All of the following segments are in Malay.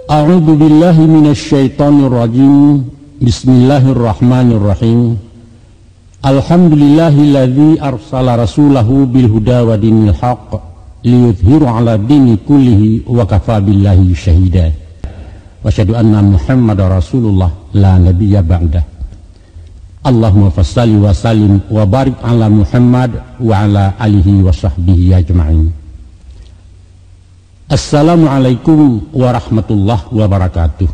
A'udzu billahi minasyaitonir rajim. Bismillahirrahmanirrahim. Alhamdulillahilladzi arsala rasulahu bil huda wa dinil haqq liyudhhiru 'ala dini kullihi wa kafa billahi syahida. Wa asyhadu anna Muhammadar Rasulullah la nabiyya ba'dah. Allahumma fassalli wa sallim wa barik 'ala Muhammad wa 'ala alihi wa sahbihi ajma'in. Assalamualaikum warahmatullahi wabarakatuh.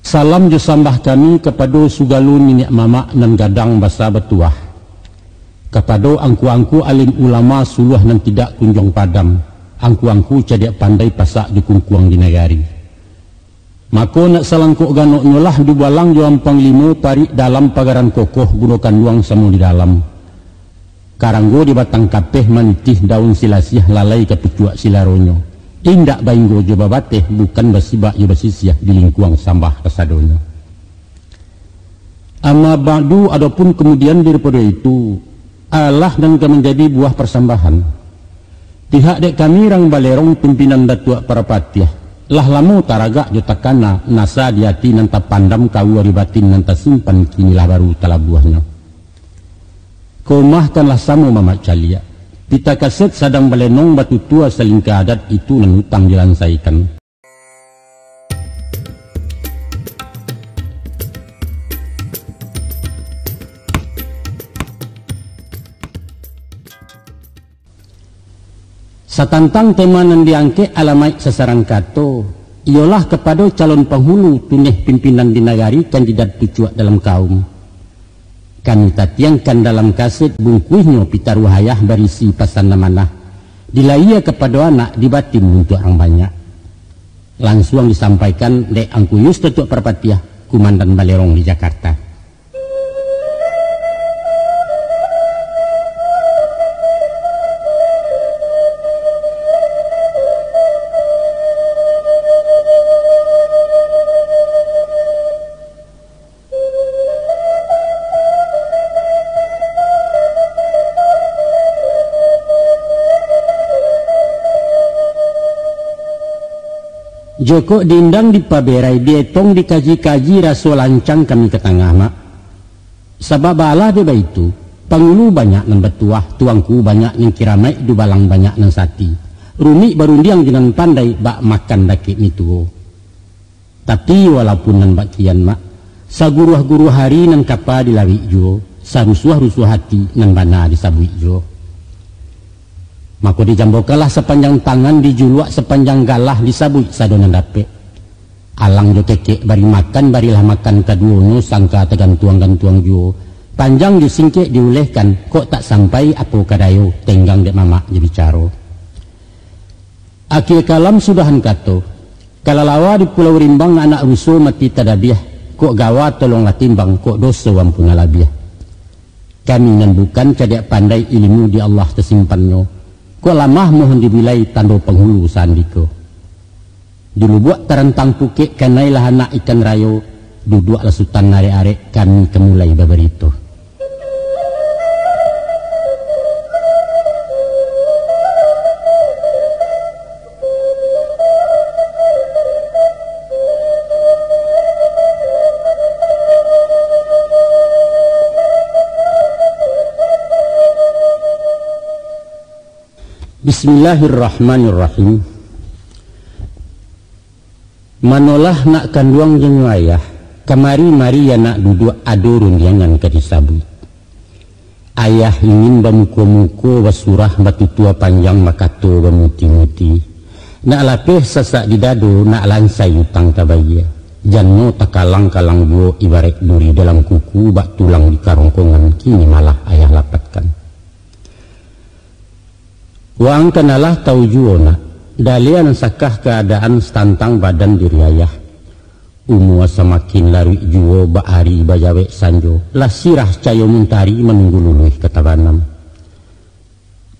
Salam jo sambah kami kepada sugalun minyak mamak nan gadang basa betuah, kepada angku-angku alim ulama suluh nan tidak kunjung padam, angku-angku cadak pandai pasak di kungkuang di negari. Mako nak salangkuk ganok nyolah di balang jo ampang limo tarik dalam pagaran kokoh gunakan luang samu di dalam. Karanggo di batang kapeh manitih daun silasiah lalai ke pecuak silaronyo. Indak bainggo jo babateh bukan basibak jo basisiah di lingkuang sambah kesadonyo. Amma ba'du, adapun kemudian daripada itu Allah dan menjadi buah persambahan. Pihak dek kami rang balerong pimpinan datuak para patiah. Lah lamu taragak jo takana nasa diati nanta pandam kau ribatin nanta simpan kinilah baru tala buahnya. Komahkanlah samu mamak calia. Pita kaset sadang balenong batu tua selingkah adat itu nenutang dilansaikan. Satantang tema nan diangke alamai sesarang kato, ialah kepada calon penghulu tuneh pimpinan di nagari kandidat pucuak dalam kaum. Kami tatiangkan dalam kaset bungkuhnya pitar wahayah berisi pasan namanah dilaiya kepada anak dibatin untuk orang banyak. Langsung disampaikan dek angkuyus tetuk perpatiah Kumandan Balerong di Jakarta. Joko diindang di paberai dietong dikaji-kaji raso lancang kami ke tengah mak. Sabab Allah deba itu pangulu banyak nan betuah, tuangku banyak yang kiramai du balang banyak nan sati. Rumi barundiang jinan pandai bak makan dakik mituo. Tapi walaupun nan bakian mak, saguruh-guruh hari nan kapa dilawi jo, sarusuah-rusuh hati nan bana disabui jo. Maka dijambokalah sepanjang tangan dijuluak sepanjang galah disabui sadonan dape. Alang jo kekek bari makan barilah makan kaduono sangka tegantuang-gantuang jo. Panjang disingkek diulehkan kok tak sampai apa kadayo tenggang dek mamak jadi caro. Akhir kalam sudahan kato. Kalalawa di Pulau Rimbang anak rusuh mati tadabiah. Kok gawa tolonglah timbang kok dosa wampuna labiah. Kami nan bukan cadak pandai ilmu di Allah tersimpannya. Kok lamah mohon dibilai tando penghulu sandiko. Dulu buat tarantang pukek kanailah anak ikan rayo. Duduk lesutan are-are kami kemulai baberito. Bismillahirrahmanirrahim. Manolah nak kanduang jeung ayah, kamari-mari ya nak duduk adurun jangan kadisabui. Ayah ingin bamuko-muko basurah batu tua panjang makato bamuti-muti. Nak lapeh sasak di dado nak lansai utang tabaya. Janno takalang-kalang buo ibarat duri dalam kuku bak tulang di karongkongan kini malah ayah lapatkan. Wang kenalah tau juona dalian sakah keadaan stantang badan diri ayah. Umua semakin lari juo bahari bajawe sanjo lah sirah cayo muntari menunggu luluh ketabanam.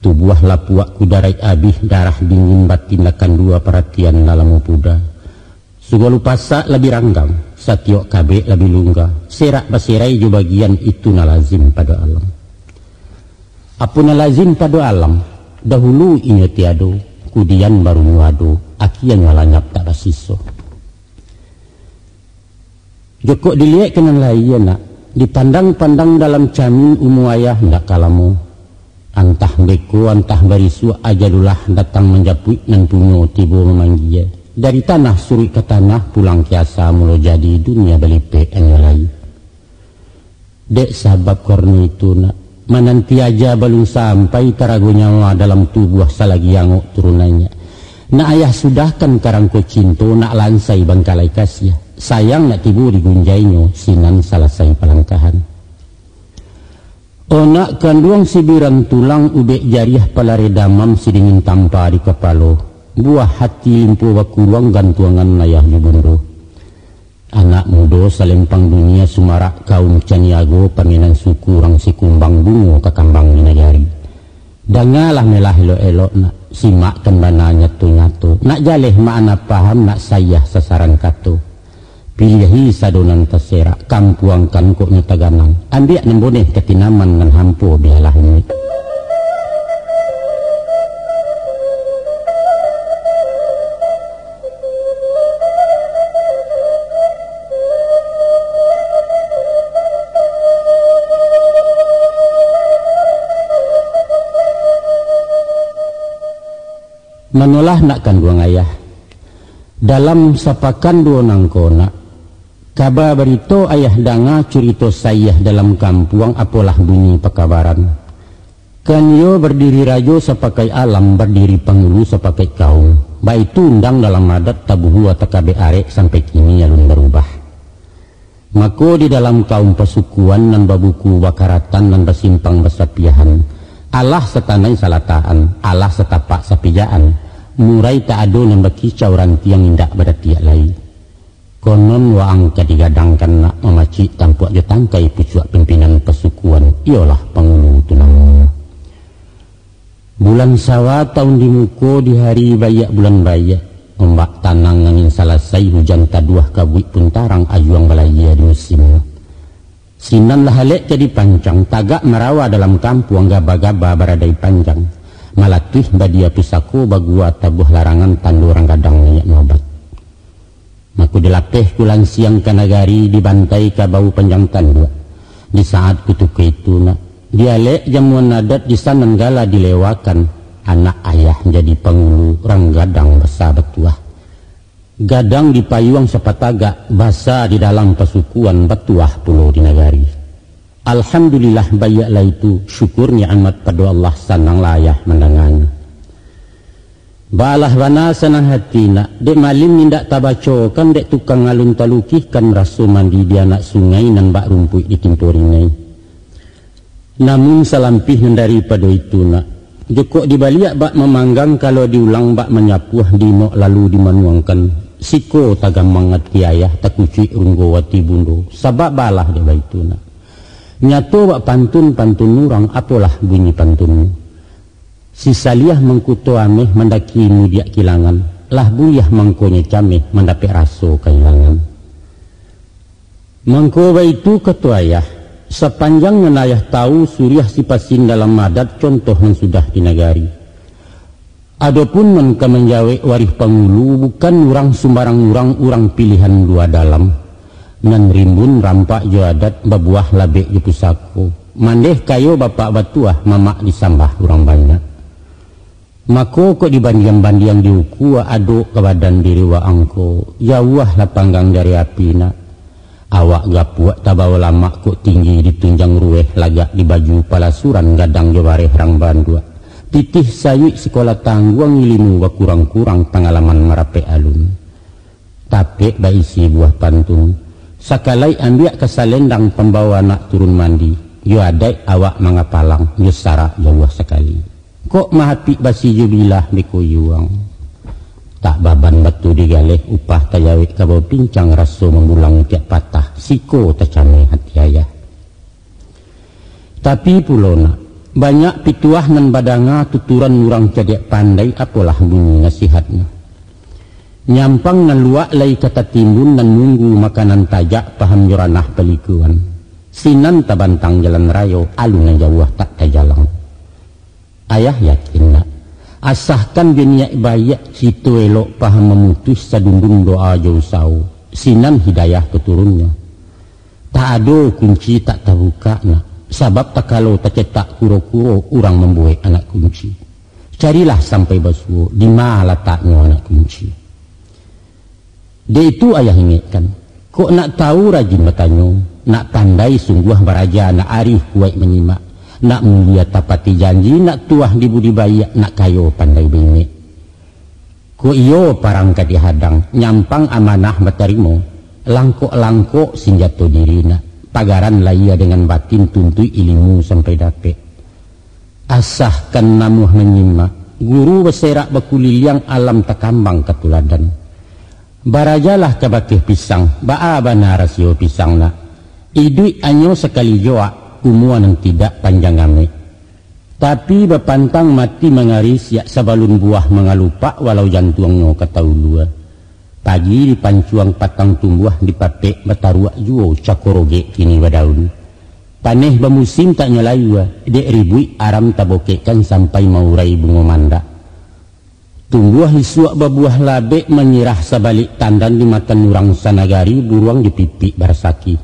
Tubuh lapuak kudarai abih darah dingin batinakan dua perhatian dalam puda. Sugalu pasak lebih ranggam satiok kabe lebih lungga serak basirai jo bagian itu nalazim pada alam. Apuna lazim pada alam dahulu inyo tiado kudian baru nyuado akian nyalanyap tak basiso. Joko dilihat kenan lain nak dipandang-pandang dalam camin umu ayah ndak kalamu antah beko antah barisu ajalulah datang menjapui nan punyo tibo memanggil dari tanah suri ke tanah pulang kiasa mulo jadi dunia belipe anyalai. Dek sabab korni itu nak mananti aja balung sampai tarago nyawa dalam tubuh salagi yangok turunannya. Nak ayah sudahkan karang ko cinto nak lansai bangkalai kasih. Sayang nak tibu digunjainyo sinan salasai palangkahan. Onak kanduang sibiran tulang ubek jariah palare damam sidingin tampa di kepalo. Buah hati limpu wakuruang gantuangan layah jubundo. Anak mudo salempang dunia sumarak kaum caniago paminan suku orang sikumbang bungo kakambang minagari. Dangalah melah elo-elo nak simak kan bana nyatu-nyatu. Nak jaleh makna paham nak sayah sasaran kato. Pilih sadonan terserak kampuangkan kok nyataganang ambiak nemboneh ketinaman ngan hampo bialah ini. Manolah nak kanduang ayah dalam sapakan dua nangkona kabar berito ayah danga curito sayah dalam kampuang apalah bunyi pekabaran. Kan yo berdiri rajo sepakai alam berdiri pangulu sepakai kaum. Baik tundang dalam adat tabuhu atakabe arek sampai kini alun berubah. Mako di dalam kaum pesukuan nan babuku bakaratan nan basimpang basapiahan. Allah setanai salataan, Allah setapak sapijaan. Murai tak ado nan bakicau rantiang indak pada tiak lai. Konon waang kadigadangkan nak memaci tampuak jatangkai pucuak pimpinan pesukuan ialah pangulu tunangnya. Bulan sawa tahun dimuko di hari bayak bulan bayak. Ombak tanang angin salasai hujan taduah kabuik puntarang ajuang balaya di musimnya. Sinan lahalek jadi pancang tagak merawa dalam kampung gaba-gaba baradai panjang. Malatih badia pusako bagua tabuh larangan tandu orang gadang niat nobat. Maku dilapeh kulan siang kanagari dibantai ka bau panjang tandua. Di saat kutuk itu nak dialek jamuan adat di sana gala dilewakan anak ayah jadi pangulu orang gadang basa betuah. Gadang di payuang sepataga basa di dalam pesukuan betuah pulau di nagari. Alhamdulillah bayaklah itu syukurnya amat pada Allah sanang layah mendangannya. Balah bana senang hati nak dek malim nindak tabaco kan dek tukang alun talukih kan rasu mandi di anak sungai nan bak rumput di timporinai. Namun salampih daripada itu nak jokok dibaliak bak memanggang kalau diulang bak menyapuh dino lalu dimanuangkan siko tagam mangat kiayah takucui runggo wati bundo sabab balah dia itu nak. Nyato bak pantun-pantun nurang apalah bunyi pantunnya. Si saliah mengkuto ameh mendaki mudiak kilangan. Lah buyah mangkonya cameh mendapik raso kehilangan. Mangko itu ketua ayah. Sepanjang menayah tahu suriah sipasin dalam madat contoh yang sudah dinagari. Adapun menka menjawe warih pangulu bukan urang sembarang urang pilihan dua dalam. Nan rimbun rampak jo adat babuah labek di pusako. Mandeh kayo bapak batuah mamak disambah urang banyak. Mako kok dibandiang-bandiang diuku aduk ke badan diri wa angko. Jauh lah panggang dari api nak. Awak gapuak tabawa lama kok tinggi ditunjang rueh lagak di baju palasuran gadang jawareh rang bandua. Titih sayu sekolah tangguang ilimu wa kurang-kurang pengalaman merape alun. Tapi baisi buah pantun. Sakalai ambiak kesalendang pembawa nak turun mandi. Yo adai awak mangapalang yo sarak jauh sekali. Kok mahapi basi jubilah mikuyuang. Tak baban batu digaleh upah tayawik kabau pincang raso membulang tiap patah. Siko tacame hati ayah. Tapi pulona banyak pituah nan badanga tuturan urang cadiak pandai apalah bunyi nasihatnya. Nyampang nan luak lai kata timbun nan nunggu makanan tajak paham joranah pelikuan. Sinan tabantang jalan rayo alun yang jauh tak tajalang. Ayah yakin nak Asahkan beniak bayak situ elok paham memutus sadundung doa jauh sau sinan hidayah keturunnya. Tak ada kunci tak terbuka nak. Sebab tak kalau tak cetak kuro-kuro orang membuat anak kunci. Carilah sampai basuh di mana letaknya anak kunci. Dia itu ayah ingatkan. Kok nak tahu rajin bertanya, nak pandai sungguh beraja, nak arif kuat menyimak, nak mulia tapati janji, nak tuah di budi bayak, nak kayo pandai bingit. Kok iyo parangkat dihadang, nyampang amanah batarimo, langkok-langkok senjata diri nak, pagaran laya dengan batin tuntui ilmu sampai dapet. Asahkan namuh menyimak, guru berserak bakuliliang alam takambang ketuladan. Barajalah kabakih pisang, ba'a bana rasio pisang nak. Idui anyo sekali joa, umuan yang tidak panjang ame. Tapi bapantang mati mengaris, yak sabalun buah mengalupak walau jantuangnya kata ulua. Pagi dipancuang patang tumbuh dipapek bataruak juo cakoroge kini badaun. Paneh bamusim tak nyelayu, dek ribui aram tabokekan sampai maurai bunga manda. Tumbuh hisuak babuah labek menyirah sabalik tandan dimakan orang sanagari buruang di pipi barsaki.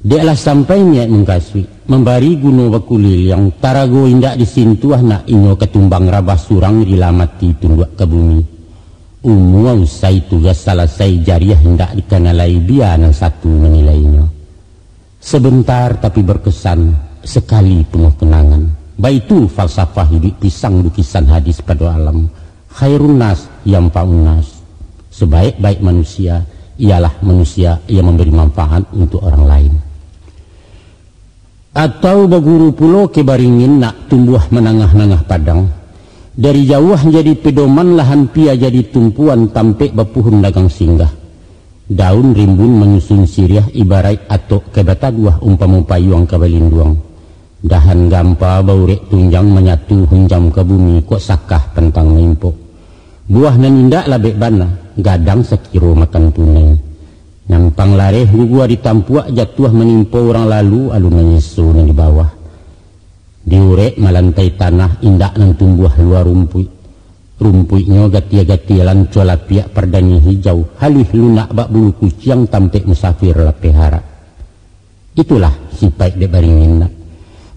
Deklah sampai niat mengkasui membari gunung bakulil yang tarago indak disintuah nak inyo ketumbang rabah surang dilamati tunduak ke bumi. Umua usai tugas selesai jariah hendak dikenalai biar satu menilainya. Sebentar tapi berkesan, sekali penuh kenangan. Baitu falsafah hidup pisang lukisan hadis pada alam. Khairun nas yanfa'un nas. Sebaik-baik manusia ialah manusia yang memberi manfaat untuk orang lain. Atau baguru pulau kebaringin nak tumbuh menangah-nangah padang. Dari jauh jadi pedoman lahan pia jadi tumpuan tampek bapuhun dagang singgah. Daun rimbun menyusun siriah ibarat atok kebataguah umpama payuang kabalinduang. Dahan gampa baurek tunjang menyatu hunjam ke bumi kok sakah pentang mempok. Buah nan indak labek bana, gadang sekiro makan tunai. Nampang lareh gugua ditampuak jatuh menimpa orang lalu alun menyesu nan di bawah. Diurek melantai tanah indak nan tumbuh luar rumput. Rumputnya gatia-gatialan cola piak perdani hijau, halih lunak bak bulu kucing tampek musafir lapehara. Itulah sifat dek baringin nak.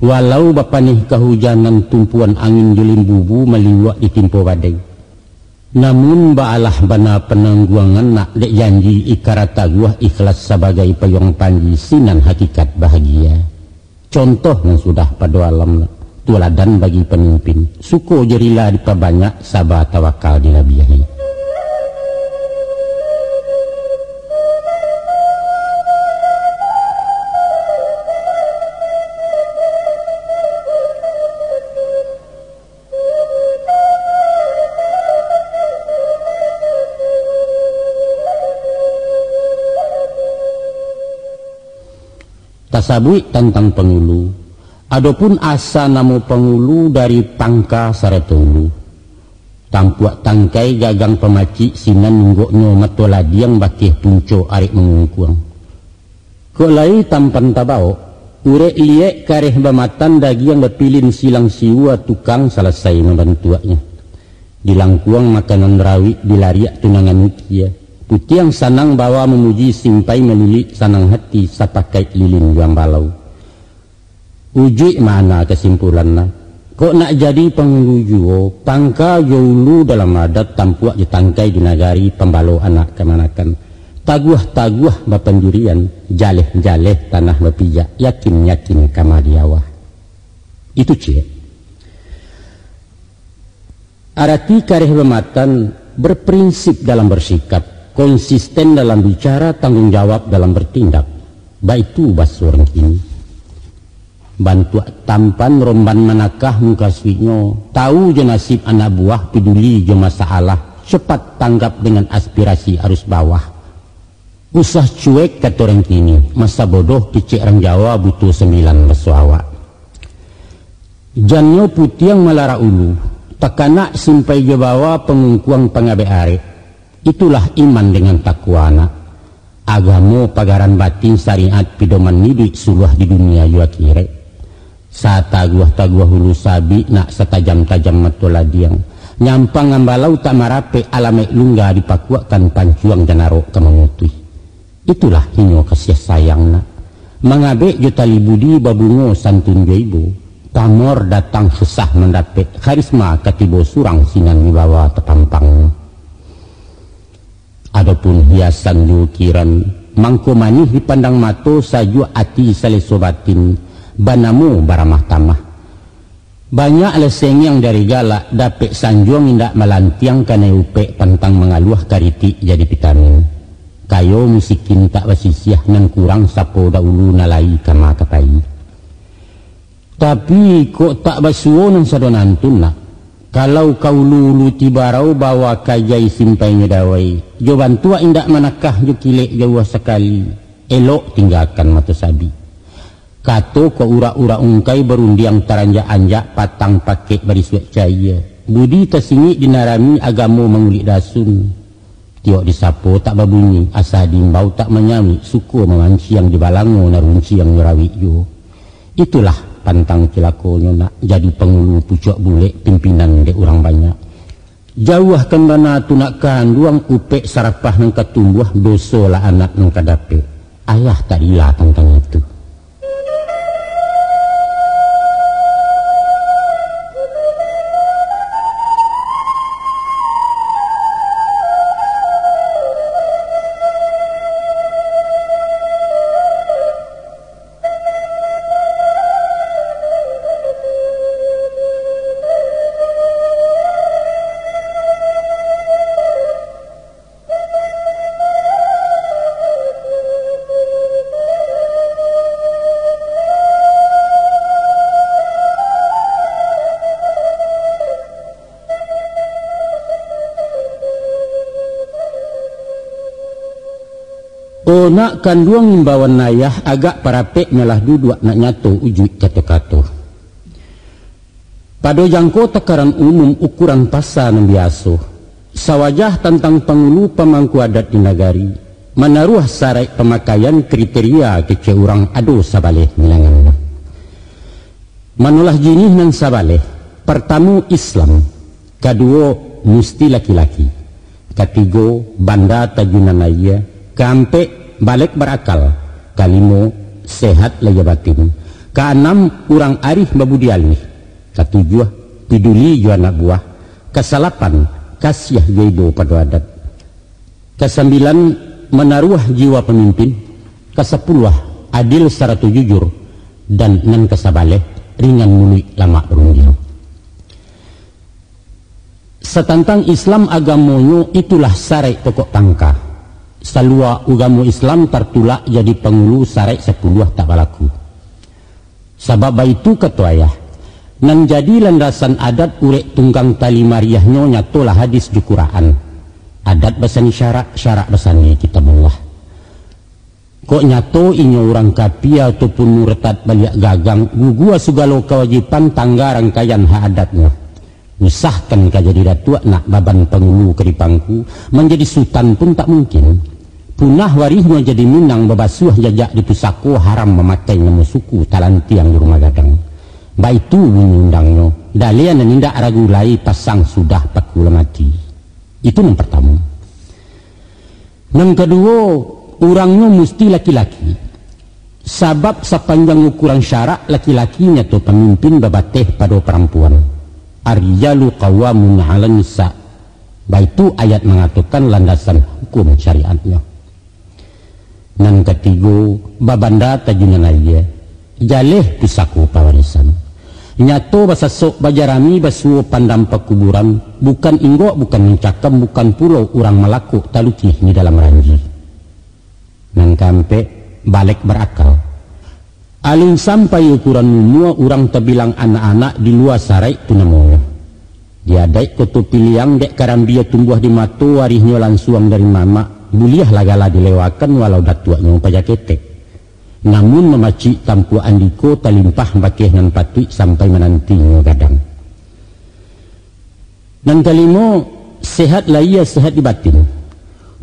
Walau bapanih kehujanan tumpuan angin jelim bubu meliwak ditimpa badai. Namun ba'alah bana penangguangan nak dek janji ikarata gua ikhlas sebagai payung panji sinan hakikat bahagia. Contoh yang sudah pada alam tuladan bagi pemimpin. Suko jerilah diperbanyak sabar tawakal dilabiahi. Tasabui tentang pengulu. Adapun asa namo pengulu dari pangka saretulu. Tampuak tangkai gagang pemaci sinan nunggoknya matoladi yang bakih punco arik mengungkuang. Kok lai tampan tabao, urek liek kareh bamatan dagi yang berpilin silang siwa tukang selesai membantuaknya. Dilangkuang makanan rawi dilariak tunangan mukia. Putih yang sanang bawa memuji simpai melilit sanang hati sapakai lilin gambalau. Uji mana kesimpulannya? Kok nak jadi pengulu juo, pangka jolu dalam adat tampuak ditangkai di nagari pembalo anak kemanakan. Taguah-taguah bapendirian, jaleh-jaleh tanah bapijak, yakin-yakin kamadiawah. Itu cie. Arati kareh bematan berprinsip dalam bersikap. Konsisten dalam bicara, tanggung jawab dalam bertindak. Baik itu basurang kini. Bantu tampan romban manakah mukaswinyo, tahu je nasib anak buah, peduli je masalah, cepat tanggap dengan aspirasi arus bawah. Usah cuek kata orang kini, masa bodoh kecek orang Jawa butuh 9 bersuawa. Janyo putih yang melara ulu, takanak simpai je bawa pengungkuang pengabe arek. Itulah iman dengan takwana. Agamo pagaran batin syariat pidoman nidik suluh di dunia jua kire. Sataguah-taguah hulu sabi nak setajam-tajam matola diang. Nyampang ambalau tak marape alamek lungga dipakuakan pancuang janaro kemangutui. Itulah hinyo kasih sayang nak. Mangabek jutali budi babungo santun jaibo. Pamor datang susah mendapet karisma katibo surang sinan wibawa tepampang. Adapun hiasan diukiran mangko manih dipandang mato saju ati salesobatin banamu baramah tamah. Banyak leseng yang dari galak dapet sanjuang indak melantiang kana upe pantang mengaluah kariti jadi vitamin. Kayo musikin tak basisiah nan kurang sapo daulu nalai kama kapai. Tapi kok tak basuo nang sadonantun nak. Kalau kau lulu tibarau bawa kajai simpainya dawai. Jo bantua indak manakah jo kilek jauh sekali. Elok tinggalkan mata sabi. Kato ko ura-ura ungkai berundiang taranja-anjak patang pakai beriswek cahaya. Budi tersingi dinarami agamo mengulik dasun. Tiok disapo tak babunyi. Asa dimbau tak menyami. Suku memanci yang dibalango narunci yang nyerawi jo. Itulah pantang cilakonya nak jadi pengulu pucuk bule pimpinan de orang banyak. Jauhkan bana tunakan duang upek sarapah nang katumbuh doso lah anak nang kadape. Ayah tak dilah tentang itu. Oh nak kanduang imbawan nayah agak parapek melah duduk nak nyato ujuk kato-kato. Pado jangko takaran umum ukuran pasa yang biasa. Sawajah tentang pengulu pemangku adat di nagari. Menaruh sarai pemakaian kriteria kece orang ado sabaleh milangan. Manulah jinih nang sabaleh. Pertama Islam. Kedua musti laki-laki. Ketiga banda tajunanaya. Keempat balik berakal. Kelima sehat laya batin. Keenam urang arif babudi alih. Ketujuh peduli ju anak buah. Kesalapan kasiah jaibo pada adat. Kesembilan menaruh jiwa pemimpin. Kesepuluh adil secara jujur. Dan nan kesabaleh ringan muli lama berunding. Setantang Islam agamonyo itulah sarai pokok tangka. Salua ugamu Islam tertulak jadi pengulu sarai 10 tak balaku. Sabab itu ketuayah. Nan jadi landasan adat urek tunggang tali mariahnya nyatolah hadis di Quran. Adat basani syarak, syarak basani kitabullah. Kok nyato inyo orang kapia ataupun murtad baliak gagang gugua segala kewajiban tangga rangkaian hak adatnya. Usahkan kajadi datuk nak baban pengulu keripangku menjadi sultan pun tak mungkin. Punah warihnya jadi minang babasuh jajak di pusako haram memakai nama suku talanti yang di rumah gadang. Baitu menyundangnya. Dalian dan indak ragu lai pasang sudah pakula mati. Itu yang pertama. Yang kedua, orangnya mesti laki-laki. Sabab sepanjang ukuran syarak laki-lakinya tu pemimpin babateh pada perempuan. Ar-rijalu qawwamun 'alan nisa. Baitu ayat mengatakan landasan hukum syariatnya. Nan ketiga babanda tajunan aja jaleh pisaku pawarisan nyato basasok bajarami basuo pandam pakuburan bukan inggok bukan mencakam bukan pulau orang melaku talukih di dalam ranji. Nan kampe balik berakal alun sampai ukuran mumua orang terbilang anak-anak di luar sarai tunamoyo diadai koto piliang dek karambia tumbuh di matu warihnya lansuang dari mama. Buliah lagala dilewakan walau datuaknya pajaketek. Namun memaci tampu andiko talimpah bakeh nan patui sampai menantinya gadang. Dan kelima sehat lahir sehat di batin.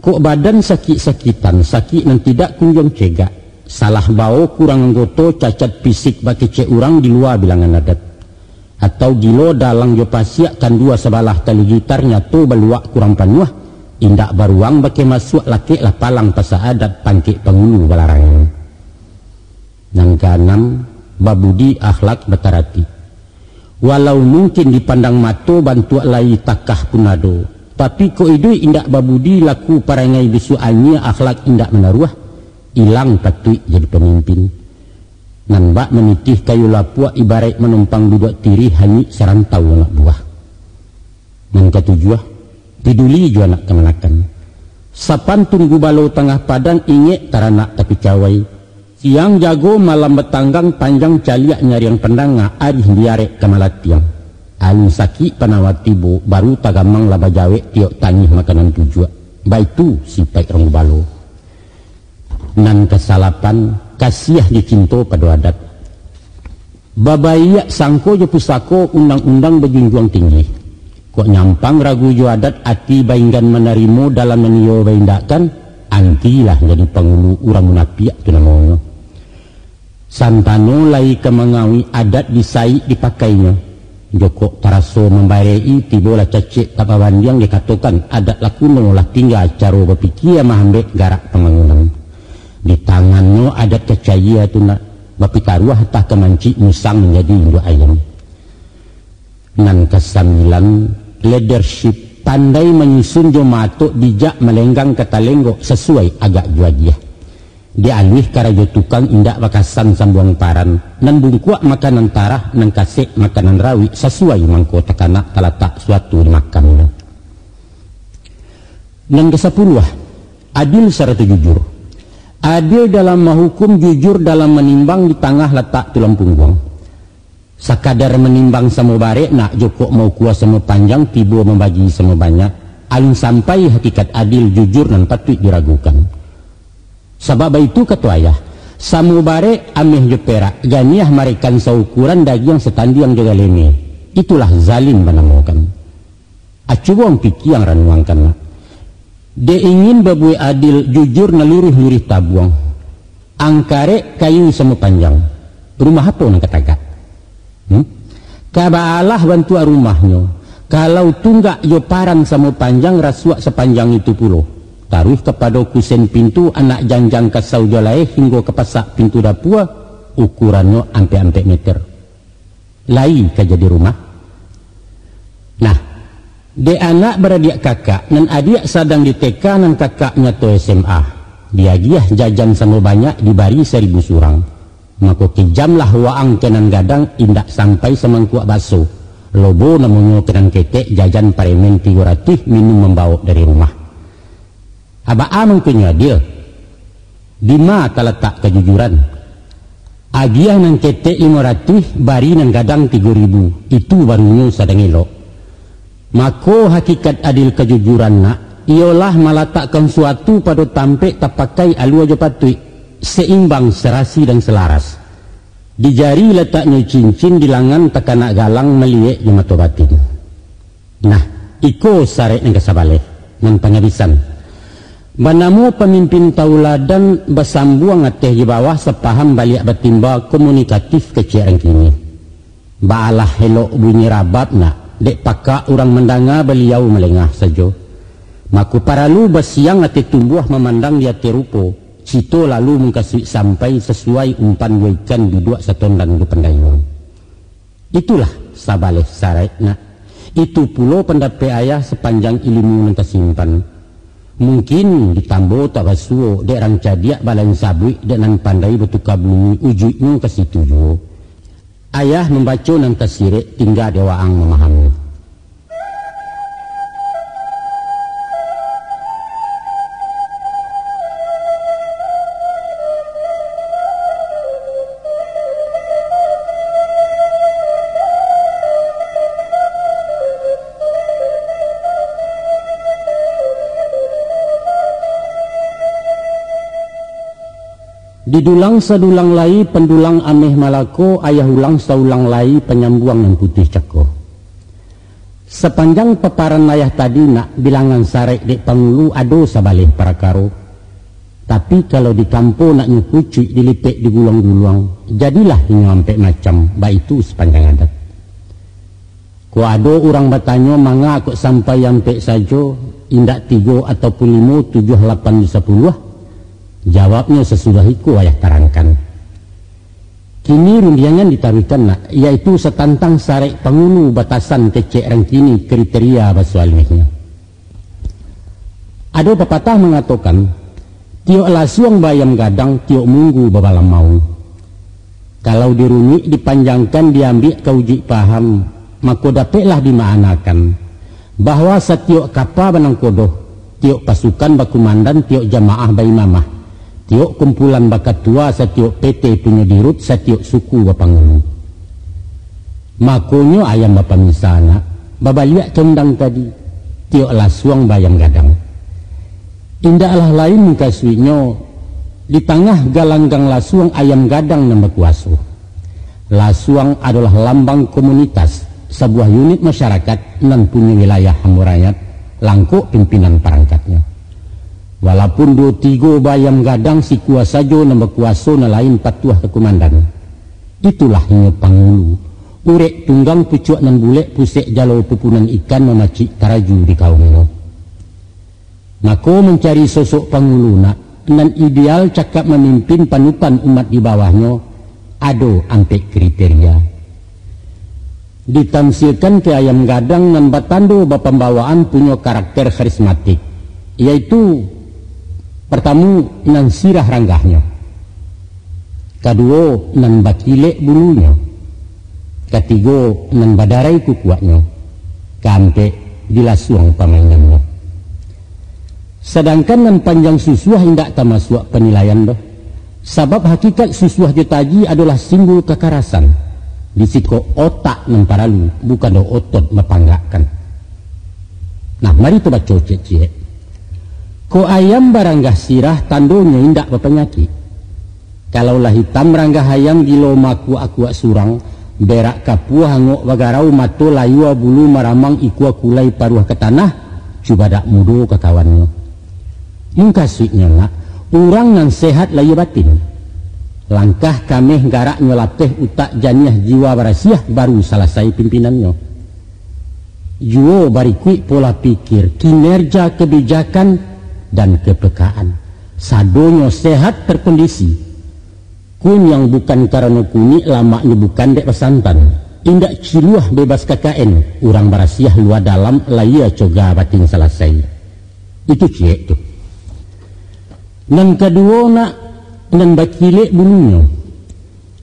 Kok badan sakit-sakitan sakit nan tidak kunjung cegak. salah bau kurang anggoto cacat fisik baki cek urang di luar bilangan adat atau gilo dalang jo pasiak kan dua sebalah tali gitarnya to baluak kurang panuah indak baruang baki masuk laki lah palang pasa adat pangkik pengulu balarang. Yang keenam, babudi akhlak betarati. Walau mungkin dipandang mato bantu lai takah punado, tapi ko idui indak babudi laku parangai bisu anya akhlak indak menaruah ilang patui jadi pemimpin. Nan bak menitih kayu lapua ibarat menumpang duduk tiri hanyi serantau anak buah. Nan ketujuh, piduli jua nak kemanakan. Sapan tunggu balo tengah padang ingek taranak tapi cawai. Siang jago malam betanggang panjang caliak nyari yang pendanga arih diarek kemalatiang. Alun saki panawati bo baru tagamang laba jawe tiok tangih makanan tujua. Baitu si paik rong balo. Nan kesalapan kasiah dicinto pada adat. Babaiyak sangko jo pusako undang-undang berjunjung tinggi. Kok nyampang ragu jo adat ati bainggan menarimo dalam menio baindakan antilah jadi pengulu urang munapiak tu namanya. Santano lai kemengawi adat disai dipakainya. Joko taraso membarei tibola cecek tapawan yang dikatakan adat lakuno lah tinggal caro berpikir mahambek garak pembangunan. Di tangannya adat kecaya tu nak bapitaruah tak kemanci musang menjadi induk ayam. Nan kesambilan, leadership pandai menyusun jomato bijak melenggang kata lenggok sesuai agak juadiah. Dialih karajo tukang indak bakasan sambuang paran nan bungkuak makanan tarah nan kasek makanan rawi sesuai mangko tekanak talatak suatu makan. Nan kesapuluh, adil secara jujur. Adil dalam menghukum, jujur dalam menimbang di tengah letak tulang punggung. Sakadar menimbang sama barek nak joko mau kuasa sama panjang tiba membagi sama banyak. Alun sampai hakikat adil jujur dan patut diragukan. Sebab itu kata ayah, samu barek ameh jo perak, ganiah marikan saukuran daging setandi yang jaga leme. Itulah zalim menemukan. Acuwang pikir yang ranuangkan lah. Dia ingin babue adil jujur nalurih-lurih tabuang. Angkare kayu sama panjang. Rumah apa nak katakan? Kaba Allah bantu rumahnya. Kalau tunggak yo parang sama panjang rasuak sepanjang itu pulo. Taruh kepada kusen pintu anak janjang kasau jolai hingga ke pasak pintu dapua ukurannya ampe-ampe meter. Lain ke jadi rumah. Nah, de anak beradik kakak nan adik sedang di TK nan kakaknya to SMA. Dia giah jajan sama banyak dibari 1.000 surang. Maka kijamlah waang kenan gadang indak sampai semangkuak baso. Lobo namanya kenan ketek jajan paremen 300 minum membawa dari rumah. Abah mungkin adil. Di mata letak kejujuran. Agiah nan ketek 500 bari nan gadang 3.000. Itu barunya sadang elok. Mako hakikat adil kejujuran nak ialah meletakkan suatu pada tampek tak pakai alu aja patui seimbang, serasi dan selaras. Di jari letaknya cincin, di langan tekanak galang meliek di mata batin. Nah, iko sarek yang kesabaleh nan pengabisan. Banamu pemimpin tauladan bersambuang ateh di bawah sepaham balik bertimba komunikatif kecil kini. Baalah helok bunyi rabab nak dek pakak orang mendanga beliau melengah saja. Maku paralu bersiang ati tumbuh memandang dia terupo. Cito lalu mengkasih sampai sesuai umpan waikan duduk setondan di pendayung. Itulah sabaleh saratna. Itu pulo pendapat ayah sepanjang ilmu yang tersimpan. Mungkin ditambo tak basuo dek rang cadiak balan sabui dek nan pandai betuka bumi ujuknya ke situ jo. Ayah membaca nan kasirek tinggal dewaang memahami. Didulang sedulang lai pendulang ameh malako, ayah ulang saulang lai penyambuang yang putih ceko. Sepanjang paparan ayah tadi nak bilangan sarek dek pangulu ado sabaleh para karo. Tapi kalau di kampung nak nyukucuk dilipek di gulung-gulung, jadilah nyampe macam itu sepanjang adat. Ku ada orang bertanya manga kok sampai yampe saja indak 3 ataupun 5, 7, 8, 10. Jawabnya sesudah itu ayah terangkan. Kini rundiangan ditaruhkan nak, yaitu setantang sarek pengunu batasan kecek rangkini kriteria basualihnya. Ada pepatah mengatakan, tiok lasuang bayam gadang, tiok munggu babalam mau. Kalau dirunyi dipanjangkan diambil kauji paham, maka dapatlah dimaknakan bahwa setiok kapal benang kodoh, tiok pasukan bakumandan, tiok jamaah bayi mamah, tiok kumpulan bakat tua, setiok PT punya dirut, setiok suku bapangulu. Makonyo ayam bapa misana, babaliak condang tadi, tiok lasuang bayam gadang. Indahlah lain kasihnya di tengah galanggang lasuang ayam gadang nambah kuasa. Lasuang adalah lambang komunitas, sebuah unit masyarakat nan punya wilayah hamurayat, langkuk pimpinan perangkatnya. Walaupun 2-3 bayam gadang si kuasa jo nambah kuasa na lain patuah ke komandan. Itulah hanya pangulu. Urek tunggang pucuk nan bulek pusek jalau pupunan ikan memacik taraju di kaumnya. Maka mencari sosok panguluna nan ideal cakap memimpin panutan umat di bawahnya, ado ampe kriteria. Ditamsilkan ke ayam gadang nan batando bapambawaan punya karakter karismatik, yaitu pertama nan sirah ranggahnya, kedua nan bakilek bulunya, ketiga nan badarai kukuaknya, keempat dilasuang pamainannya. Sedangkan nan panjang susuah hendak tamasuk penilaian doh. Sebab hakikat susuah jetaji adalah simbol kekerasan. Disiko otak nan paralu, bukan do otot mepanggakkan. Nah, mari coba cocek. Ko ayam baranggah sirah tandonya hendak berpenyakit. Kalaulah hitam ranggah ayam gilo maku akuak surang, berak kapuah hangok bagarau mato layua bulu maramang ikua kulai paruah ke tanah, coba dak mudo ke kawannya. Mungkasihnya nak, orang yang sehat layu batin. Langkah kami garak nyelatih utak janiah jiwa barasiah baru selesai pimpinannya. Juo barikui pola pikir, kinerja kebijakan dan kepekaan. Sadonyo sehat terkondisi. Kun yang bukan karena kuni lamaknya bukan dek pesantan. Indak ciluah bebas KKN, orang barasiah luar dalam layu coga batin selesai. Itu cie tuh. Nan kedua nak nan bakilek bulunya,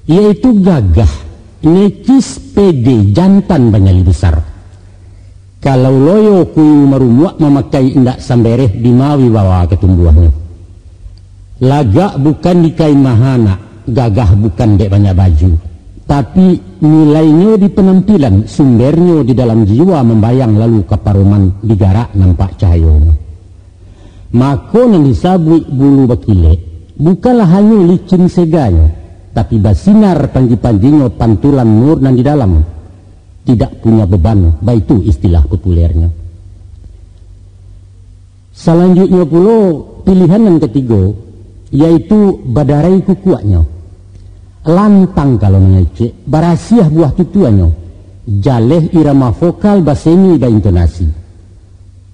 yaitu gagah, necis, pede, jantan banyak besar. Kalau loyo kuyu merumuak memakai indak sambereh dimawi bawa ketumbuhannya. Lagak bukan di kain mahana, gagah bukan dek banyak baju, tapi nilainya di penampilan, sumbernya di dalam jiwa membayang lalu kaparuman digarak nampak cahayanya. Maka yang disabui bulu bakilek bukanlah hanya licin seganya, tapi basinar panji-panjinya pantulan nur nan di dalam, tidak punya beban, itu istilah populernya. Selanjutnya pula pilihan yang ketiga, yaitu badarai kukuaknya. Lantang kalau mengecek, barasiah buah tutuannya, jaleh irama vokal baseni ba intonasi.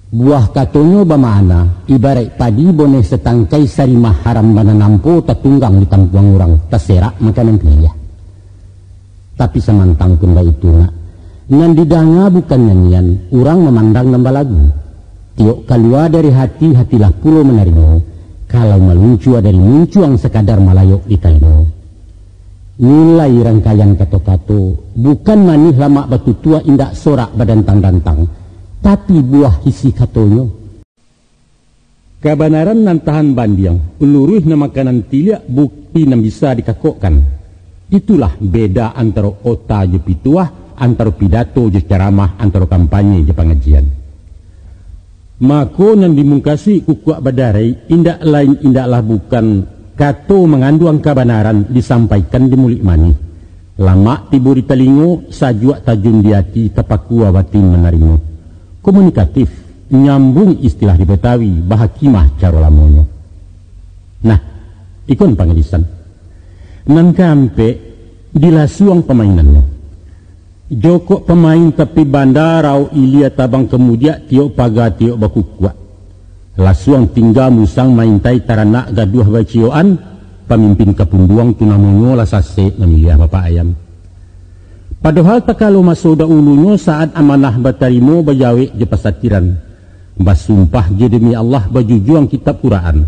Buah katonyo bamana ibarat padi boneh setangkai sarimah haram bana nampo tatunggang di tampuang orang taserak makanan pilih. Tapi samantang pun itu nak nan didanga bukan nyanyian, orang memandang nambah lagu. Tiok keluar dari hati, hatilah pulau menerima. Kalau meluncu dari muncu yang sekadar malayok di telinga. Nilai rangkaian kato-kato bukan manih lama batu tua indak sorak badantang-dantang, tapi buah isi katonyo. Kebenaran nan tahan bandiang, peluruh na makanan tilia bukti nan bisa dikakokkan. Itulah beda antara ota je pituah, antara pidato je ceramah, antara kampanye je pengajian. Maka nan dimungkasi kukuak badarai, indak lain indaklah bukan kato mengandung kebenaran disampaikan di mulik mani. Lama tiburi telingo, sajuak tajun di hati, tapakua batin menerima. Komunikatif, nyambung istilah di Betawi, bahakimah cara lamonyo. Nah, ikon pangilisan. Nan kampe dilasuang pemainannya. Joko pemain tapi bandarau ilia tabang kemudia tio paga tio bakukwa. Lasuang tinggal musang main tai taranak gaduh bacioan, pemimpin kapunduang tunamonyo lasase namiliah bapak ayam. Padahal tak kalau masuk ulunya saat amanah batarimo bajawe je pasatiran. Basumpah je demi Allah bajujuang kitab Quran.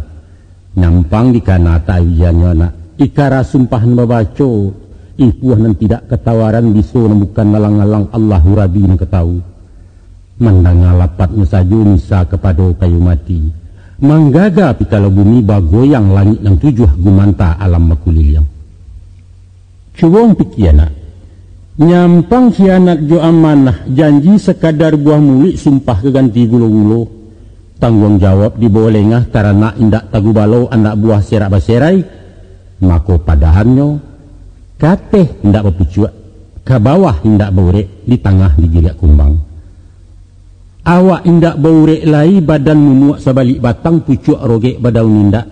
Nyampang di kanata ujiannya nak. Ikara sumpahan babaco. Ipuah nan tidak ketawaran biso bukan nalang-nalang Allahu Rabi nan ketahu. Mandang lapatnya saja misa kepada kayu mati. Manggaga pitalo bumi bagoyang langit yang tujuh gumanta alam makuliliang. Cuwong pikiana. Nyampang khianat jo amanah janji sekadar buah mulik sumpah keganti gulo-gulo. Tanggung jawab dibolengah karena indak tagubalo anak buah serak baserai. Mako padahannya kateh indak berpucuak, ke bawah indak baurek, di tengah digiliak kumbang. Awak indak baurek lai badan mumuak sabalik batang pucuak rogek badaun indak.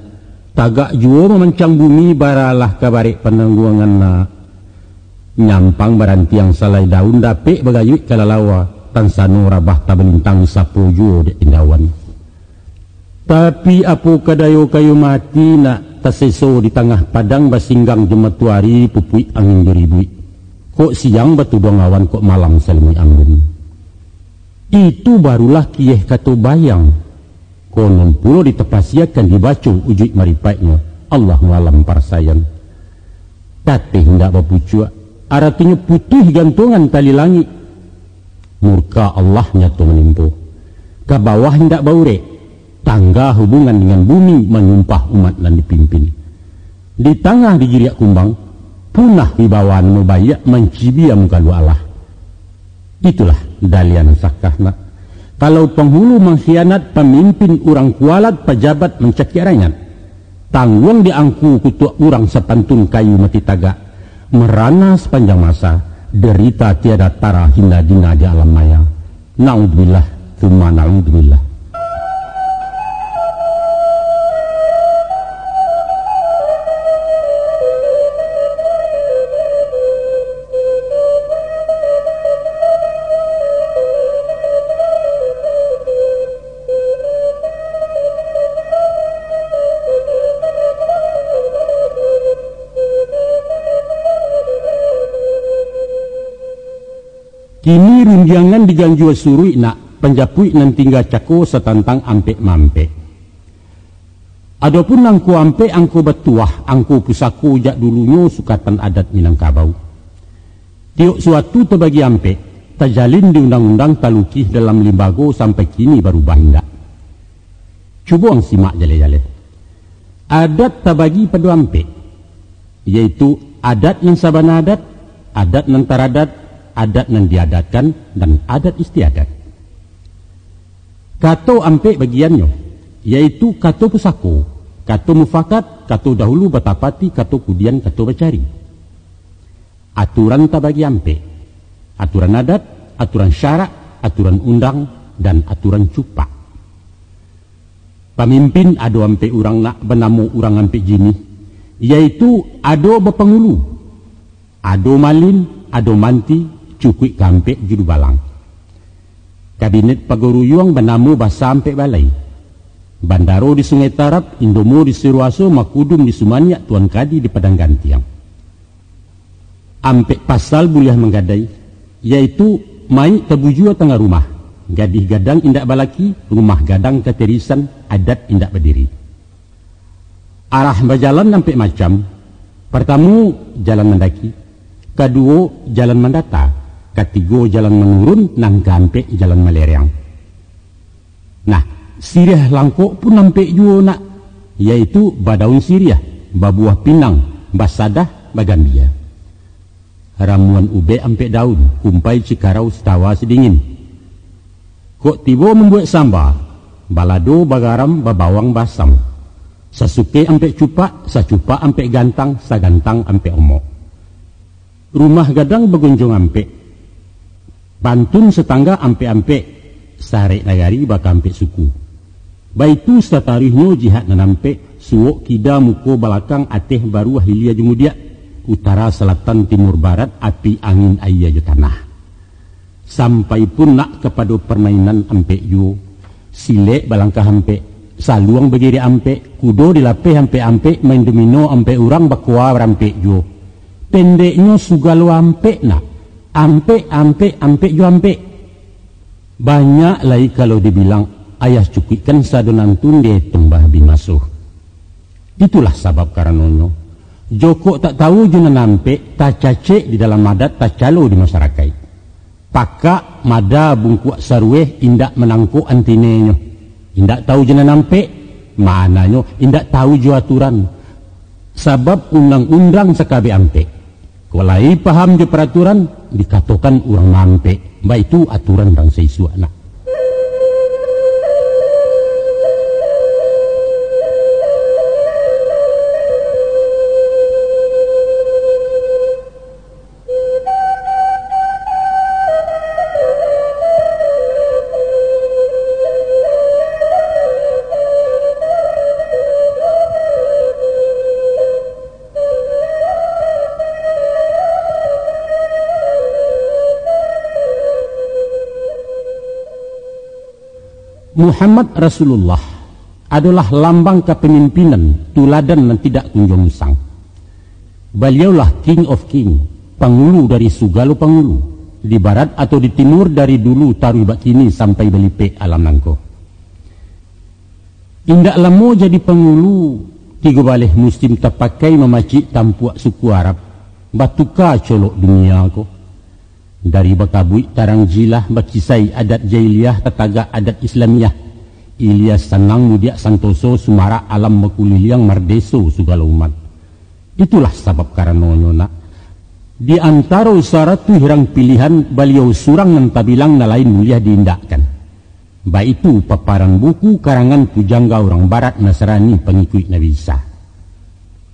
Tagak juo memancang bumi baralah kabarek penangguangan na. Nyampang barantiang salai daun dapek bagayut kalalawa, tansano rabah tabelintang sapo juo dek indawan. Tapi apo kadayo kayu mati nak taseso di tengah padang basinggang jematuari pupui angin beribui. Kok siang batu dong awan kok malam selmi anggun. Itu barulah kieh kato bayang. Konon pulo ditepasiakan dibaco ujuk maripaiknya. Allah ngalam parsayang. Tateh hendak berpucuk. Artinya putih gantungan tali langit. Murka Allah nyatu menimpo. Ke bawah hendak baurek. Tangga hubungan dengan bumi menyumpah umat dan dipimpin. Di tengah digiriak kumbang, punah wibawaan mubayak mencibia muka lu Allah. Itulah dalian sakahna. Kalau penghulu mengkhianat pemimpin orang kualat pejabat mencaki rakyat. Tanggung diangku kutuk orang sepantun kayu mati tagak. Merana sepanjang masa, derita tiada tara hina dina di alam maya. Na'udzubillah, tsumma na'udzubillah. Kini runjangan diganjua surui nak penjapui nan tinggal cako setantang ampe mampe. Adapun angku ampe angku betuah angku pusaku jak dulunya sukatan adat Minangkabau. Tiok suatu terbagi ampe terjalin di undang-undang talukih dalam limbago sampai kini baru bahinda. Cuba ang simak jale-jale. Adat terbagi pada ampe, yaitu adat yang sabana adat nan taradat, adat yang diadatkan, dan adat istiadat. Kato ampe bagiannya, yaitu kato pusako, kato mufakat, kato dahulu batapati, kato kudian, kato bacari. Aturan tabagi ampe, aturan adat, aturan syarak, aturan undang, dan aturan cupak. Pemimpin ado ampe urang nak benamu urang ampe jini, yaitu ado bepengulu, ado malin, ado manti, cukui kampe juru balang. Kabinet paguruyuang benamu basa ampe balai. Bandaro di Sungai Tarap, Indomo di Siruaso, Makudum di Sumanyak, Tuan Kadi di Padang Gantiang. Ampe pasal buliah menggadai, yaitu mai terbujua tengah rumah. Gadih gadang indak balaki, rumah gadang keterisan, adat indak berdiri. Arah berjalan ampe macam. Pertama, jalan mendaki. Kedua, jalan mendata. Ketiga, jalan menurun. Nang kampe jalan meleriang. Nah, siriah langkok pun nampak juga nak, yaitu badaun siriah, babuah pinang, basadah, bagambia. Ramuan ube ampe daun, kumpai cikarau setawa sedingin. Kok tiba membuat samba, balado bagaram babawang basam. Sasuke ampe cupak, sacupak ampe gantang, sagantang ampe omok. Rumah gadang begunjung ampe. Pantun setangga ampe-ampe, sarek nagari baka ampe suku. Baitu satarihnya jihad nanampe suwok kida muko balakang ateh baru hilia jumudia utara selatan timur barat api angin ayah jo tanah. Sampai pun nak kepada permainan ampe yo silek balangkah ampe saluang begiri ampe kudo dilape ampe main domino ampe urang bakwa rampe yo pendeknya sugalo ampe nak ampe jo ampe banyak lagi kalau dibilang ayah cukupkan sadonan tunde tumbah bimasuh. Itulah sabab karenonyo Joko tak tahu juna nampe tak cacek di dalam madat tak calo di masyarakat. Paka mada bungkuk sarweh indak menangku antinenyo. Indak tahu juna nampe mananyo indak tahu jo aturan. Sabab undang-undang sekabe ampe. Kolai paham jo peraturan dikatakan orang nampe. Mbak itu aturan bangsa isu anak. Muhammad Rasulullah adalah lambang kepemimpinan, tuladan dan tidak kunjung usang. Beliaulah King of King, pangulu dari Sugalo Pangulu, di barat atau di timur dari dulu Tarui Bakini sampai Belipe Alam Nangko. Indak lama jadi pangulu, tiga balih muslim terpakai memacik tampuak suku Arab, batuka colok dunia ko. Dari bakabui tarang jilah bakisai adat jahiliyah tetaga adat Islamiyah. Ilyas Sanang Mudia Santoso Sumara alam makuliliang mardeso sugala umat. Itulah sabab karenonyo nak. Di antara usaratu hirang pilihan beliau surang nan tabilang na lain mulia diindakkan. Baik itu paparan buku karangan pujangga orang barat Nasrani pengikut Nabi Isa.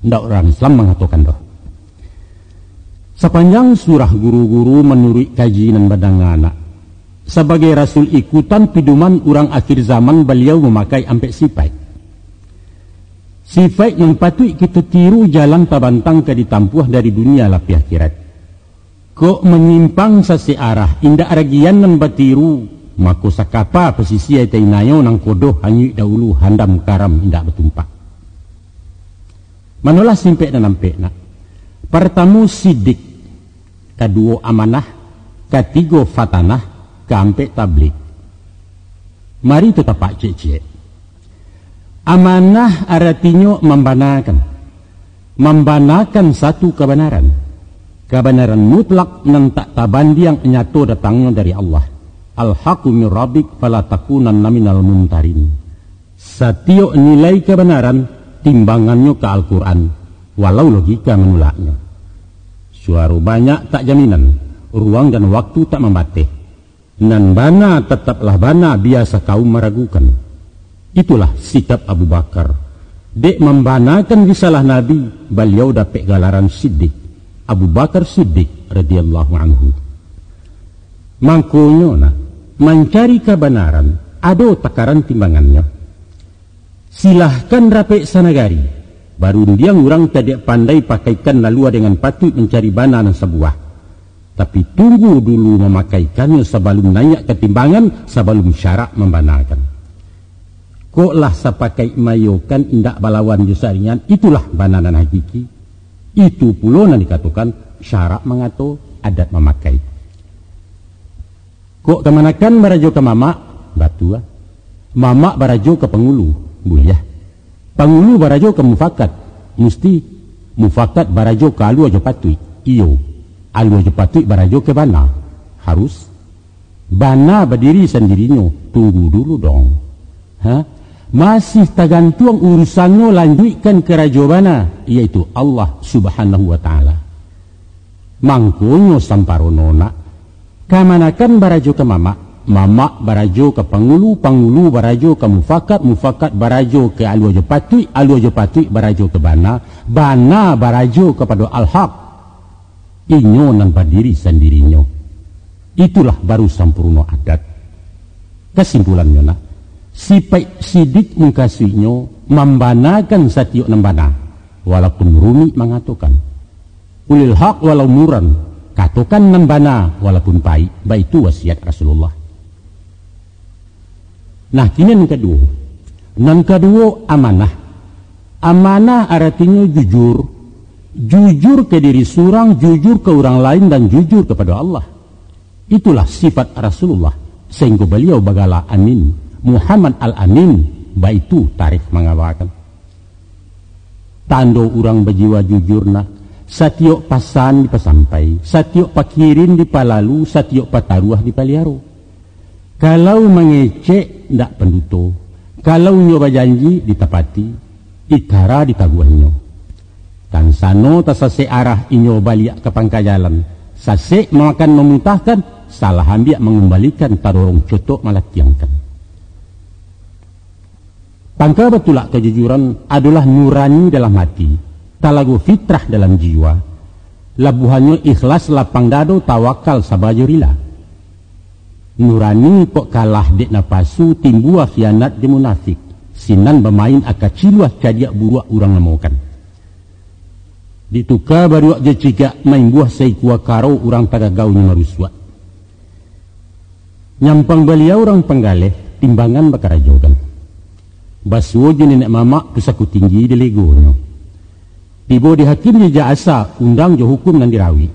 Ndak orang Islam mengatakan doh. Sepanjang surah guru-guru menurut kajian badangana sebagai rasul ikutan piduman orang akhir zaman beliau memakai ampe sifat yang patut kita tiru jalan tabantang ke ditampuh dari dunia lapi akhirat. Kok menyimpang sesearah indak aragian nan batiru mako sakapa pesisi tainayo nang kodoh hanyu dahulu handam karam indak betumpak. Manolah simpe dan nampe nak. Pertama sidik, kedua amanah, ketiga fatanah, keempat tablik. Mari tetap pak cek. Amanah artinya membanakan satu kebenaran mutlak nan tak tabandi yang nyato datangnya dari Allah. Al-haqqu min rabbik fala takunanna minal mumtarin. Setiap nilai kebenaran timbangannya ke Al-Quran, walau logika menolaknya. Suara banyak tak jaminan, ruang dan waktu tak membatih. Nan bana tetaplah bana, biasa kaum meragukan. Itulah sikap Abu Bakar. Dek membanakan risalah Nabi, beliau dapat galaran Siddiq. Abu Bakar Siddiq radhiyallahu anhu. Mangkonyo nak mencari kebenaran, ada takaran timbangannya. Silahkan rapek sanagari. Baru dia orang tidak pandai pakaikan lalu dengan patut mencari banan sebuah. Tapi tunggu dulu memakaikannya sebelum naik ketimbangan, sebelum syarak membanakan. Koklah sepakai mayokan indak balawan jusarian, itulah bananan hakiki. Itu pula yang dikatakan syarak mengatur adat memakai. Kok kemanakan barajo ke mamak? Batu lah. Mamak barajo ke pengulu, buliah. Pangulu barajo ke mufakat, mesti mufakat barajo ke alu aja patui. Iyo, alu aja patui barajo ke bana. Harus bana berdiri sendirinya. Tunggu dulu dong. Masih tergantung urusannya lanjutkan ke rajo bana, yaitu Allah subhanahu wa ta'ala. Mangkonyo samparono nak kamanakan barajo ke mamak barajo ke pangulu barajo ke mufakat barajo ke alu aja patui barajo ke bana barajo kepada al-haq. Inyo nan berdiri sendirinya. Itulah baru sampurno adat. Kesimpulannya nak, Sipai sidik mengkasihnya membanakan satiok nembana, walaupun Rumi mengatakan ulil haq walau muran, katakan nembana walaupun pahit. Baik itu wasiat Rasulullah. Nah, kini yang kedua. Yang kedua, amanah. Amanah artinya jujur. Jujur ke diri seorang, jujur ke orang lain, dan jujur kepada Allah. Itulah sifat Rasulullah. Sehingga beliau bagala amin. Muhammad al-Amin. Baik itu tarikh mengabarkan. Tando orang berjiwa jujur nak. Satiok pasan dipasampai, satiok pakirin dipalalu, satiok pataruah dipaliaro. Kalau mengecek ndak penduto, kalau nyoba janji ditepati, itara ditaguannya. Tan sano tasase arah inyo balik ke pangkajalan, sase makan memutahkan, salah ambil mengembalikan tarorong cotok malatiangkan. Pangka betulak kejujuran adalah nurani dalam hati, talagu fitrah dalam jiwa, labuhannya ikhlas lapang dado tawakal sabajurila. Nurani kok kalah dek napasu timbuah khianat de munafik, sinan bermain akaciluah cadiak buruak urang namokan. Dituka baru je ciga main buah seikua karo urang tagagaunya maruswa. Nyampang beliau orang penggaleh timbangan bakarajogan. Basuo je nenek mama pusaku tinggi di legonya. Tibo di hakim je asa undang je hukum dan dirawi.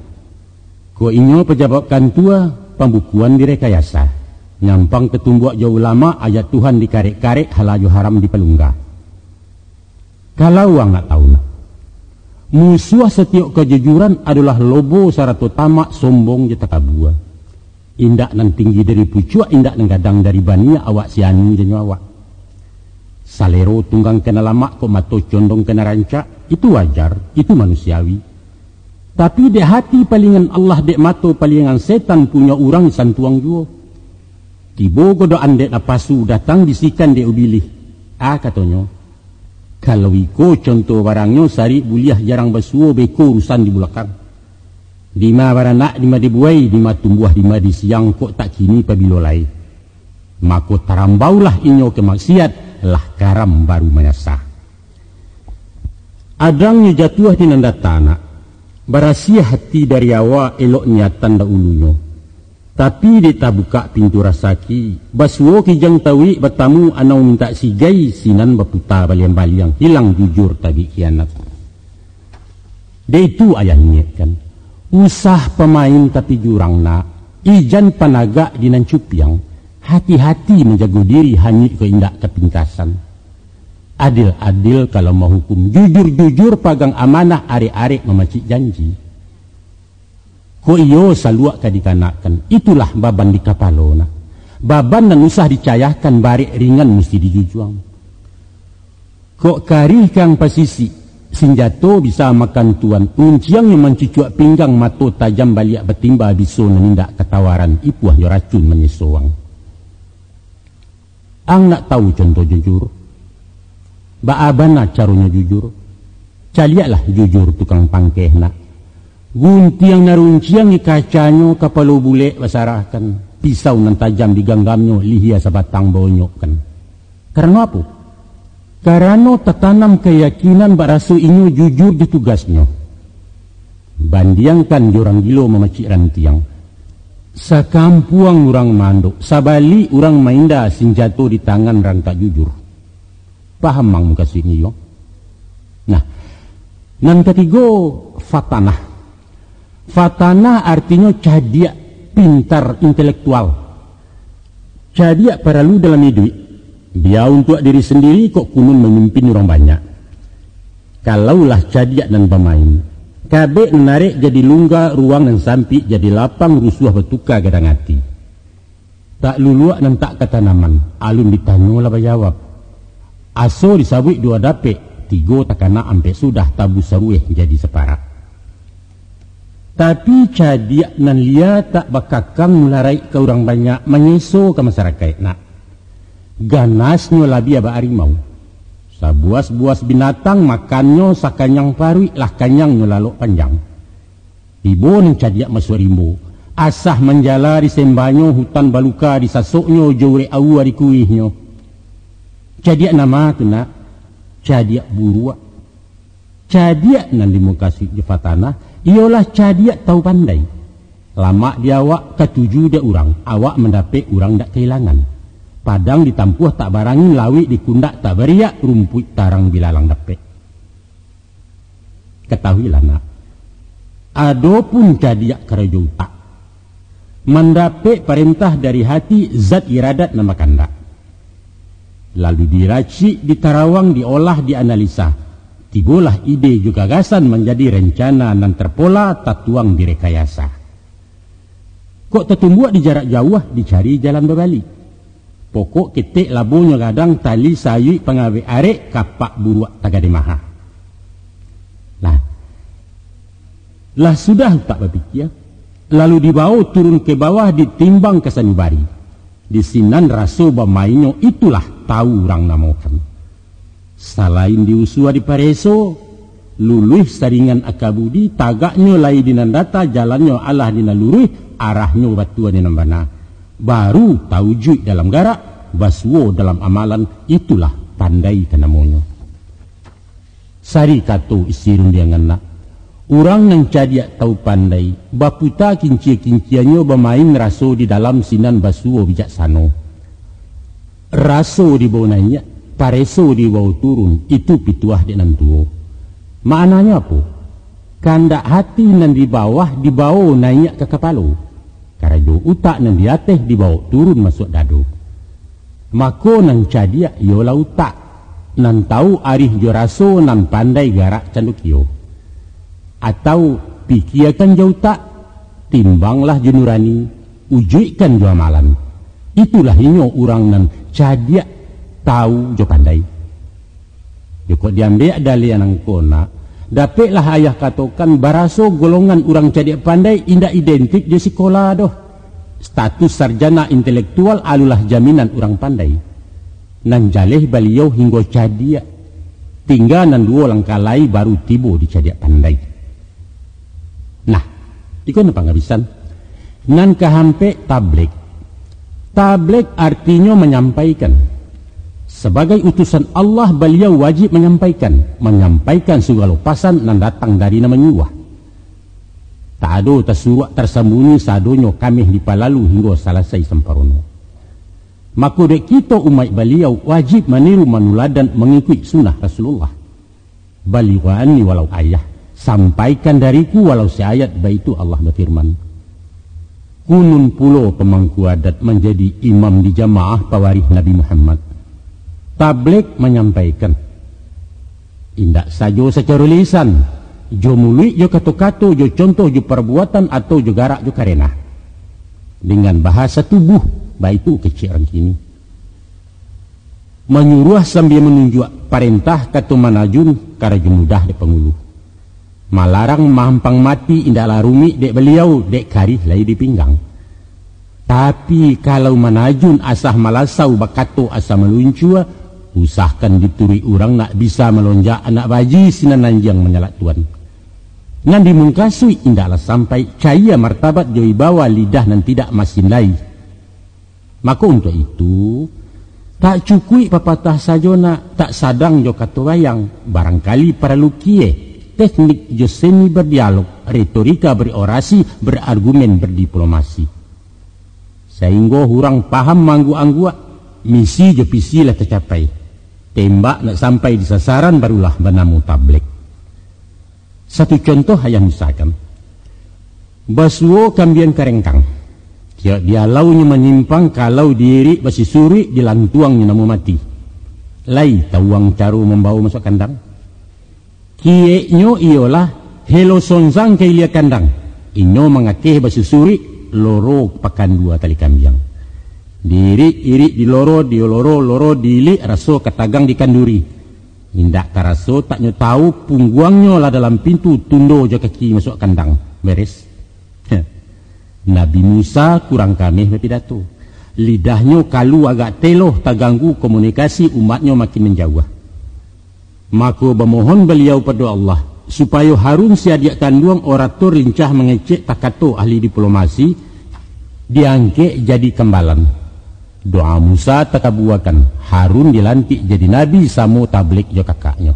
Ko inyo pejabat kantua pembukuan direkayasa. Nyampang ketumbuak jauh lama ayat Tuhan dikarek-karek halaju haram dipelunggah. Kalau orang nak tahu nak. Musuh setiap kejujuran adalah lobo syarat utama sombong je takabua. Indak nan tinggi dari pucuk, indak nan gadang dari bania awak sianu je awak. Salero tunggang kena lama kok mato condong kena rancak, itu wajar, itu manusiawi. Tapi dek hati palingan Allah dek mato palingan setan punya orang santuang juo. Tibo godoan dek napasu datang bisikan dek ubilih. Katanya, kalau iko contoh barangnya sari buliah jarang basuo beko urusan di belakang. Dima baranak, dima dibuai, dima tumbuh, dima di siang kok tak kini pabilolai. Mako tarambaulah inyo kemaksiat. Lah karam baru menyasah. Adangnya jatuh di nanda tanah. Barasia hati dari awak elok niatan dahulunya. Tapi dia tak buka pintu rasaki. Basuo kijang tawi bertamu anau minta sigai sinan berputar baliang-baliang. Hilang jujur tadi kianat. Dia itu ayahnya kan. Usah pemain tapi jurang nak. Ijan panaga dinan cupiang. Hati-hati menjaga diri hanyut ke indak kepingkasan. Adil-adil kalau mau hukum. Jujur-jujur pagang amanah, arek-arek memacik janji. Ko iyo saluak kadikanakan. Itulah baban di kapalona. Baban dan usah dicayahkan barik ringan mesti dijujuang. Kok karih kang pasisi. Senjato bisa makan tuan. Unciang yang mencucuk pinggang mato tajam baliak betimba biso menindak ketawaran. Ipuah racun menyesowang. Ang nak tahu contoh jujur. Baabana caranya jujur. Caliaklah jujur tukang pangkeh nak. Guntiang narunciang ni kacanya kapalo bule basarahkan. Pisau nan tajam di ganggamnya lihia sabatang bonyok kan. Karena apa? Karena tertanam keyakinan barasu inyo jujur di tugasnya. Bandiangkan jorang gilo memacik rantiang. Sakampuang orang manduk, sabali orang mainda senjata di tangan orang tak jujur. Paham mang muka sini yo? Nah, nan ketiga fatanah. Fatanah artinya cadia pintar intelektual. Cadia perlu dalam hidup. Dia untuk diri sendiri kok kunun memimpin orang banyak. Kalaulah cadia dan pemain. Kabek menarik jadi lungga ruang dan sampi jadi lapang rusuh bertukar gadang hati. Tak luluak dan tak ketanaman. Alun ditanya lah berjawab. Aso disabui dua dapet. Tiga takana ampe sudah tabu sarueh jadi separak. Tapi cadiak nan lia tak bakakang mularai ke orang banyak menyeso ke masyarakat nak. Ganasnya labi aba harimau. Sabuas-buas binatang makannya sakanyang parui lah kanyang nyelalok panjang. Ibu ning cadiak masuk rimbo. Asah menjala di sembanyo hutan baluka di sasoknya jore awu di kuihnya. Cadiak nama tu nak, cadiak buruak. Cadiak nan di muka jefatana, ialah cadiak tahu pandai. Lama dia awak ketuju dia orang, awak mendapat orang tak kehilangan. Padang ditampuh tak barangi, lawi dikundak tak beriak, rumput tarang bilalang dapat. Ketahuilah nak, adapun cadiak kerja utak, mendapat perintah dari hati zat iradat nama kandak. Lalu diracik, ditarawang, diolah, dianalisa. Tibolah ide juga gagasan menjadi rencana dan terpola tatuang direkayasa. Kok tertumbuh di jarak jauh dicari jalan berbalik. Pokok ketik labunya gadang tali sayu pengawe arek kapak buruak tagade maha. Lah sudah tak berpikir. Lalu dibawa turun ke bawah ditimbang ke sanubari. Di sinan raso bamainyo itulah tahu orang namakan. Selain diusua di pareso, luluh saringan akabudi, tagaknya lai dinandata, jalannya Allah dinaluruh, arahnya batuan dinambana. Baru taujud dalam garak, baswo dalam amalan, itulah pandai kenamonyo. Sari kato isirun dia ngena. Orang yang cadiak tahu pandai, baputa kincia-kinciannya bermain raso di dalam sinan basuo bijaksano. Raso di bawah naik, pareso di bawah turun, itu pituah di nantuo. Maknanya apa? Kandak hati nan di bawah naik ke kepala. Karajo utak nan di atas di bawah turun masuk dado. Mako nan cadiak yola utak, nan tahu arih jo raso nan pandai garak candukio. Atau pikirkan jauh tak, timbanglah jenurani, ujuikan jauh amalan. Itulah inyo orang nan cadiak tahu jauh pandai. Joko diambil dari anang kona, dapatlah ayah katakan baraso golongan orang cadiak pandai indah identik di sekolah doh. Status sarjana intelektual alulah jaminan orang pandai. Nan jaleh beliau hingga cadiak, tinggal nan dua langkah lai baru tibo di cadiak pandai. Nah, itu apa ngabisan? Nan kehampe tablik. Tablik artinya menyampaikan. Sebagai utusan Allah, beliau wajib menyampaikan segala pasan nan datang dari nama nyuah. Tak ada tersuruh tersembunyi sadonyo kami dipalalu hingga selesai semparono. Maka dek kita umat beliau wajib meniru manuladan mengikuti sunnah Rasulullah. Balighani walau ayah. Sampaikan dariku walau seayat, baitu Allah berfirman. Kunun pulo pemangku adat menjadi imam di jamaah pewaris Nabi Muhammad. Tablik menyampaikan. Indak saja secara lisan. Jo mului, jo kato-kato, jo contoh, jo perbuatan atau jo garak, jo karena. Dengan bahasa tubuh, baitu kecil orang kini. Menyuruh sambil menunjuk perintah kata manajun karena mudah di pengulu. Malarang mampang mati indaklah rumit dek beliau dek karih lai di pinggang. Tapi kalau manajun asah malasau bakato asah meluncua, usahkan dituri orang nak bisa melonjak anak baji sinan nanjang menyalak tuan. Nan dimungkasui indaklah sampai cahaya martabat joi bawa lidah nan tidak masin lai. Maka untuk itu tak cukui papatah sajona, tak sadang jo kato wayang, barangkali perlu kie. Teknik jo seni berdialog, retorika berorasi, berargumen berdiplomasi. Sehingga orang paham manggu-anggua, misi jo pisi lah tercapai. Tembak nak sampai di sasaran barulah bernamu tablik. Satu contoh yang misalkan, basuo kambian karengkang. Dia launya menyimpang kalau diri basi suri dilantuangnya namu mati. Lai tawang caru membawa masuk kandang. Kieknyo ialah helo sonzang ke ilia kandang. Inyo mengakeh basusuri loro pakan dua tali kambiang. Diri-iri di loro, loro dili raso katagang di kanduri. Indak karaso tak nyo tahu pungguangnya lah dalam pintu tundo jo kaki masuk kandang. Beres. Nabi Musa kurang kameh berpidato. Lidahnya kalu agak teloh tak ganggu komunikasi umatnya makin menjauh. Maka bermohon beliau pada Allah supaya Harun siadia kanduang orator lincah mengecek takato ahli diplomasi diangkat jadi kembalan. Doa Musa takabuakan Harun dilantik jadi nabi samo tablik jo kakaknya.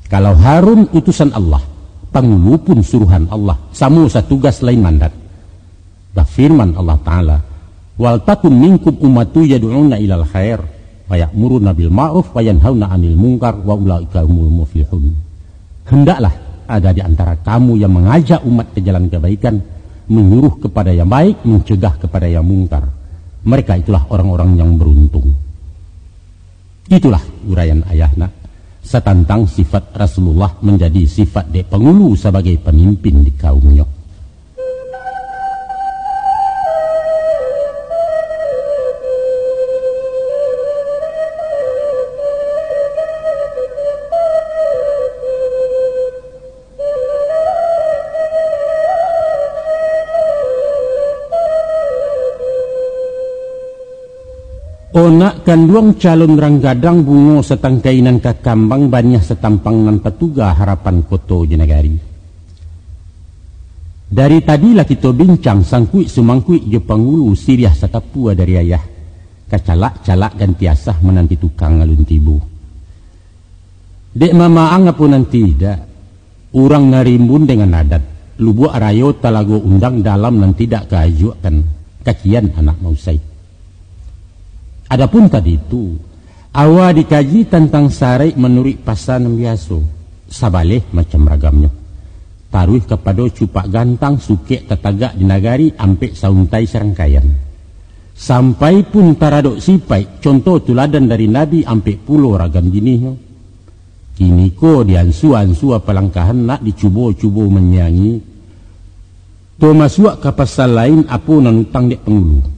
Kalau Harun utusan Allah, pangulu pun suruhan Allah, samo satugas lain mandat. Dah firman Allah Ta'ala, wal takum minkum ummatu yad'una ilal khair wa ya'muruna bil ma'ruf wa yanhauna 'anil munkar wa ulaika humul muflihun. Hendaklah ada di antara kamu yang mengajak umat ke jalan kebaikan, menyuruh kepada yang baik, mencegah kepada yang mungkar. Mereka itulah orang-orang yang beruntung. Itulah uraian ayahna setentang sifat Rasulullah menjadi sifat de pengulu sebagai pemimpin di kaumnya. Onak kanduang calon ranggadang bungo setang kainan kakambang banyak setampang nan petuga harapan koto jenagari. Dari tadilah kita bincang sangkui sumangkui je pangulu siriah sakapua dari ayah. Kacalak-calak dan tiasah menanti tukang alun tibu. Dek mama angapun nanti dak. Urang ngarimbun dengan adat. Lubuak rayo talago undang dalam nan tidak keajukan. Kakian anak mausai. Adapun tadi itu, awal dikaji tentang sarai menurut pasan biasa, sabaleh macam ragamnya. Taruh kepada cupak gantang suke tetagak di nagari ampek sauntai serangkaian. Sampai pun taradok sipai, contoh tuladan dari Nabi ampek pulau ragam jinihnya. Kini ko diansu-ansu apalangkahan nak dicubo-cubo menyanyi. To masuak ke pasal lain apa nanutang dek pengulu.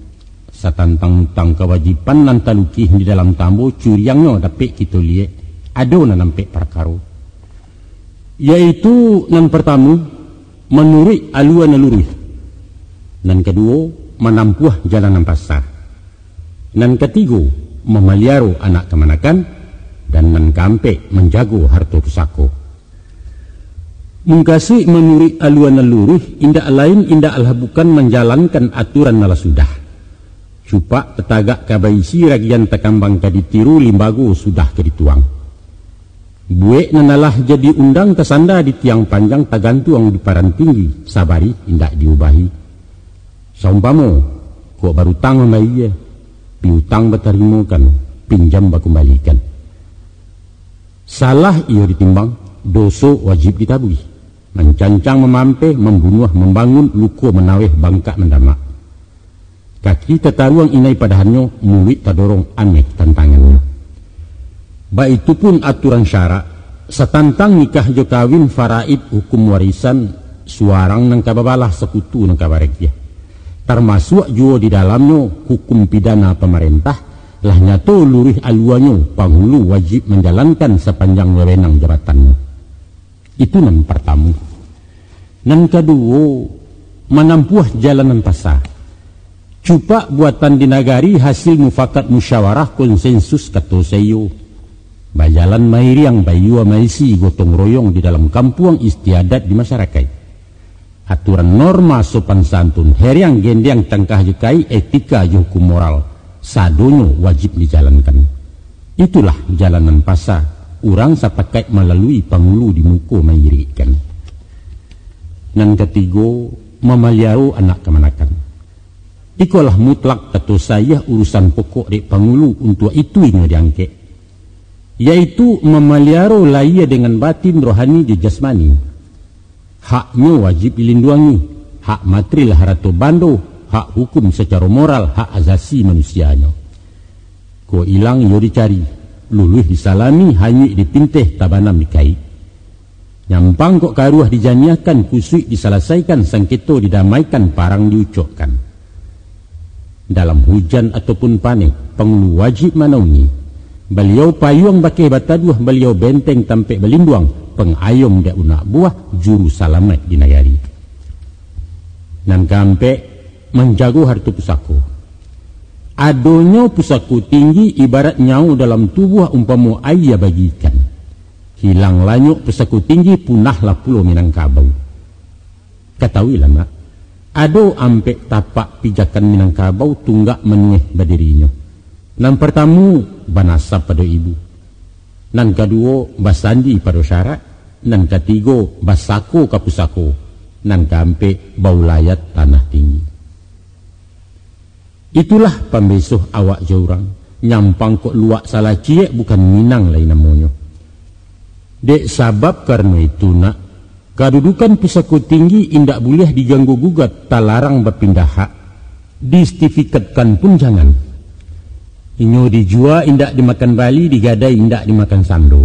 Satantang-tang kewajiban nan talukih di dalam tambo curiangnya dapat kita lihat ada nan nampak perkara, yaitu nan pertama menurut aluan naluri, nan kedua menampuh jalanan pasar, nan ketiga memeliara anak kemanakan, dan nan keempat menjaga harta pusaka. Mengkasih menurut aluan naluri indak lain indak lah bukan menjalankan aturan nala sudah. Cupak tetagak kabaisi ragian takambang kaditiru limbago sudah kedituang. Buek nanalah jadi undang kesanda di tiang panjang tagantuang di paran tinggi, sabari indak diubahi. Saumpamo, kok baru tang membayar, piutang berterimakan, pinjam bakembalikan. Salah ia ditimbang, dosa wajib ditabui. Mencancang memampeh, membunuh, membangun, luko menaweh, bangkak mendamak. Kaki tetaruang inai padahannya, mulut tadorong aneh tantangannya. Baik itu pun aturan syarak, setantang nikah jo kawin faraid hukum warisan, suarang nang kababalah sekutu nang kabareknya. Termasuk juga di dalamnya hukum pidana pemerintah, lah nyato lurih aluannya, penghulu wajib menjalankan sepanjang wewenang jabatannya. Itu nan pertama. Nan kedua, menampuh jalanan pasar. Cupak buatan di nagari hasil mufakat musyawarah konsensus kato seyo. Bajalan mairiang bayua maisi gotong royong di dalam kampung istiadat di masyarakat. Aturan norma sopan santun heriang gendeng tangkah jekai etika hukum moral sadonyo wajib dijalankan. Itulah jalanan pasar. Urang sapakai melalui pangulu di muko mairikan. Nan ketiga memeliara anak kemanakan. Ikolah mutlak kata saya urusan pokok dek pangulu untuk itu yang diangkat, yaitu memelihara laia dengan batin rohani di jasmani. Haknya wajib dilindungi, hak material harato bando, hak hukum secara moral, hak asasi manusianya. Ko ilang yo dicari, luluh disalami, hanyut dipinteh tabanam dikai. Nyampang kok karuah dijaniakan, kusuk diselesaikan, sengketo didamaikan, parang diucapkan. Dalam hujan ataupun panik, pengulu wajib manaungi. Beliau payung bakeh bataduh, beliau benteng tampek belinduang, pengayom dia unak buah, juru salamat di nagari. Nan kampek menjago harta pusako. Adonyo pusako tinggi ibarat nyau dalam tubuh umpamu ayah bagikan. Hilang lanyuk pusako tinggi punahlah pulau Minangkabau. Ketahuilah nak, Ado ampek tapak pijakan Minangkabau tunggak menueh badirinya. Nan pertamu banasab pada ibu. Nan kedua basandi pada syarat. Nan ketiga basako kapusako. Nan keempat baulayat tanah tinggi. Itulah pembesuh awak jaurang. Nyampang kok luak salah ciek bukan Minang lain namanya. Dek sabab karena itu nak, kedudukan pusako tinggi indak boleh diganggu gugat, tak larang berpindah hak. Distifikatkan pun jangan. Inyo dijual indak dimakan bali, digadai indak dimakan sando.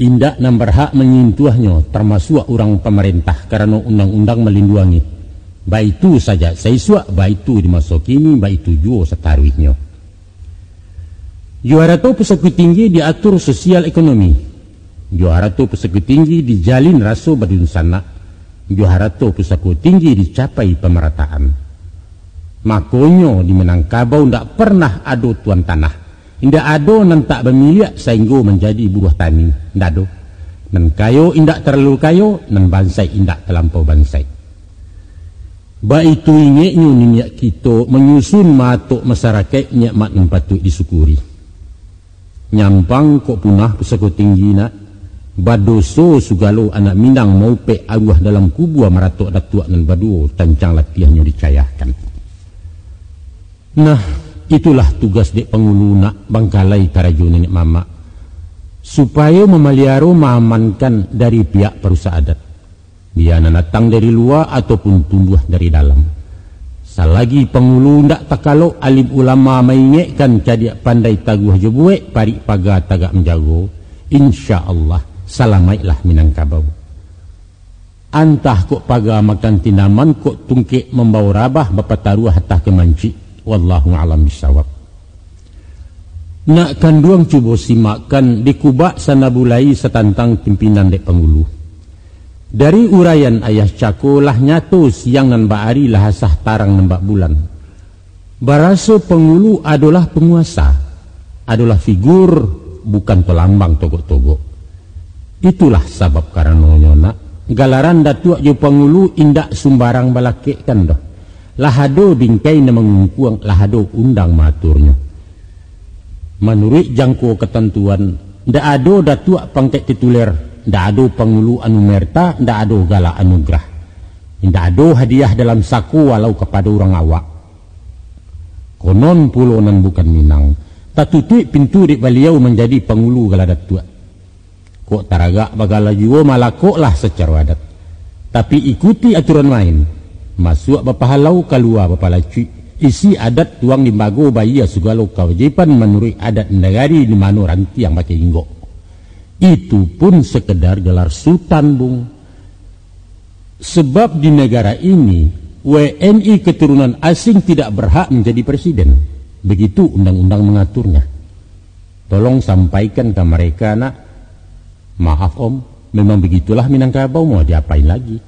Indak nan berhak menyentuhnya termasuk orang pemerintah karena undang-undang melindungi. Baik itu saja saya suak, baik itu dimasukini, baik itu juga setaruhnya. Juara tu pusako tinggi diatur sosial ekonomi. Juara tu pusako tinggi dijalin rasa badun sana. Juara tu pusako tinggi dicapai pemerataan. Makanya di Minangkabau ndak pernah ada tuan tanah. Indak ada nan tak bermilik sehingga menjadi buruh tani. Ndak ada. Nan kayo indak terlalu kayo, nan bansai indak terlampau bansai. Baik itu ingeknya niat kita menyusun matuk masyarakat nikmat yang patut disyukuri. Nyampang kok punah pusako tinggi nak. Badoso sugalo anak Minang mau pe aguah dalam kubua maratok datuak nan baduo tancang latihannya dicayahkan. Nah, itulah tugas dek pengulu nak bangkalai karajo nenek mama supaya memeliara mengamankan dari pihak perusahaan adat. Dia datang dari luar ataupun tumbuh dari dalam. Selagi pengulu ndak takalo alim ulama mengingekkan cadiak pandai taguh jebuek parik paga tagak menjago, insya Allah salamaitlah Minangkabau. Antah kok paga makan tinaman kok tungkik membawa rabah bapataruah hatah kemanci. Wallahu a'lam bisawab. Nak kanduang cuba simakkan di kubak sana bulai setantang pimpinan dek pengulu. Dari urayan ayah cako lah nyato siang nan baari lah asah tarang nembak bulan. Baraso pengulu adalah penguasa, adalah figur bukan pelambang togok-togok. Itulah sabab karena nak galaran datuak jo pengulu indak sumbarang balakek kan dah. Lahado bingkai na mengungkuang lahado undang maturnya. Menurut jangko ketentuan, ndak ado datuak pangkat tituler, ndak ado pengulu anu merta, ndak ado gala anugerah. Ndak ado hadiah dalam saku walau kepada orang awak. Konon pulau nan bukan Minang, tak tutup pintu di beliau menjadi pengulu gala datuak. Kok taragak bagala jiwa malakok lah secara adat. Tapi ikuti aturan main. Masuk bapa halau keluar bapa laci. Isi adat tuang di bago bayi segala kewajiban menurut adat negari di mana ranti yang pakai inggok. Itu pun sekedar gelar sultan bung. Sebab di negara ini WNI keturunan asing tidak berhak menjadi presiden. Begitu undang-undang mengaturnya. Tolong sampaikan ke mereka nak. Maaf om, memang begitulah Minangkabau, mau diapain lagi.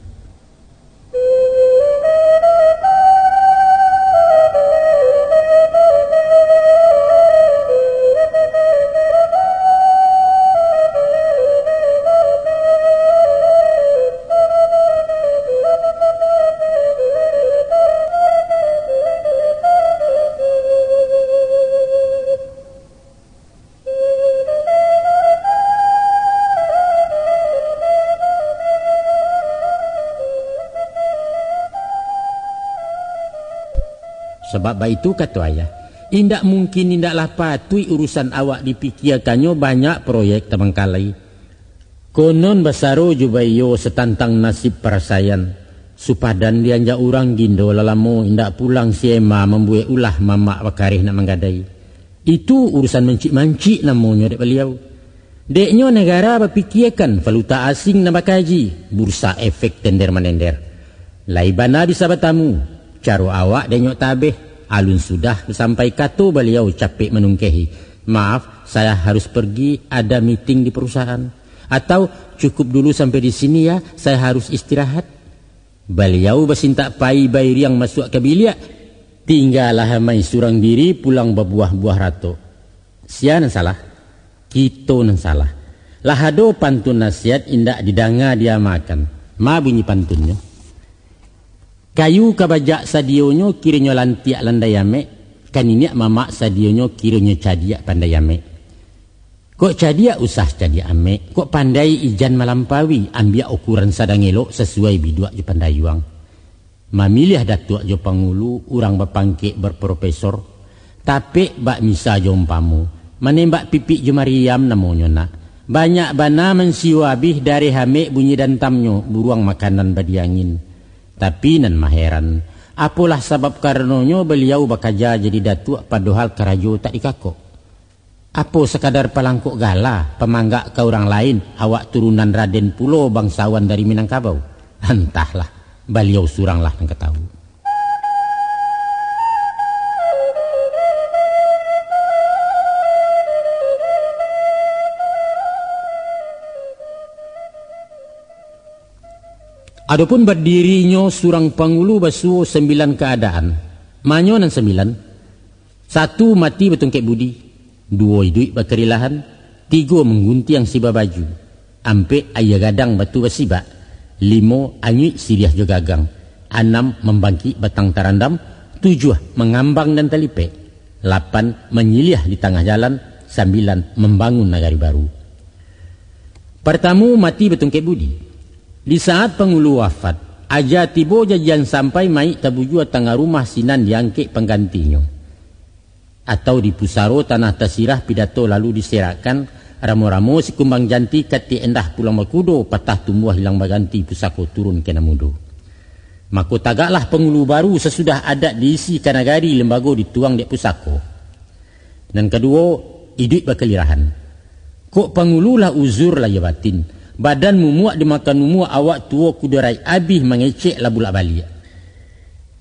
Sebab itu kata ayah, indak mungkin indaklah patui urusan awak dipikirkannya banyak proyek terbengkalai. Konon basaro jubayo setantang nasib perasayan. Supadan dianjak orang gindo lalamo indak pulang siema membuat ulah mamak bakarih nak menggadai. Itu urusan mancik-mancik namanya dek beliau. Deknya negara berpikirkan valuta asing nak bakaji, bursa efek tender menender. Laibana bisa bertamu, caro awak denyok tabeh. Alun sudah sampai kata beliau capek menungkehi. Maaf, saya harus pergi, ada meeting di perusahaan. Atau cukup dulu sampai di sini ya, saya harus istirahat. Beliau bersinta pai bayi yang masuk ke bilik. Tinggallah mai surang diri pulang berbuah-buah rato. Sia nan salah, kita nan salah. Lahado pantun nasihat indak didanga dia makan. Ma bunyi pantunnya. Kayu kabajak sadionyo kiranya lantiak landayame, kaninya mama sadionyo kiranya cadiak pandayame. Kok cadiak usah cadiak ame, kok pandai ijan malampawi, ambil ukuran sadang elok sesuai biduak je pandayuang. Mamilih datuak jo pangulu, urang bapangke berprofesor, tapi bak misa jompamu, menembak pipik jo Mariam namonyo nak. Banyak bana mensiwabih dari hame bunyi dan tamnyo, buruang makanan badiangin. Tapi nan maheran, apalah sebab karenonyo beliau bakaja jadi datuk padohal karajo tak dikakok. Apa sekadar pelangkuk gala, pemanggak ke orang lain, awak turunan Raden Pulo bangsawan dari Minangkabau. Entahlah, beliau suranglah yang ketahu. Adapun berdirinya surang pangulu basuo 9 keadaan. Manyo nan 9. 1 mati betungkek budi, 2 hidup bakerilahan, 3 mengguntiang siba baju, 4 ayah gadang batu basiba, 5 anyui siriah jo gagang, 6 membangki batang tarandam, 7 mengambang dan talipe, 8 menyiliah di tengah jalan, 9 membangun nagari baru. Pertama mati betungkek budi. Di saat pengulu wafat, aja tibo jajan sampai mai tabujua tengah rumah sinan diangkek penggantinya. Atau di pusaro tanah tasirah pidato lalu diserahkan ramo-ramo si kumbang janti kati endah pulang makudo patah tumbuh hilang baganti pusako turun kena mudo. Maka tagaklah pengulu baru sesudah adat diisi kanagari lembago dituang di pusako. Dan kedua, hidup bakelirahan. Kok pengululah uzur lah ya batin. Badan mumuak dimakan mumuak awak tua kudarai abih mengecek labulak balik.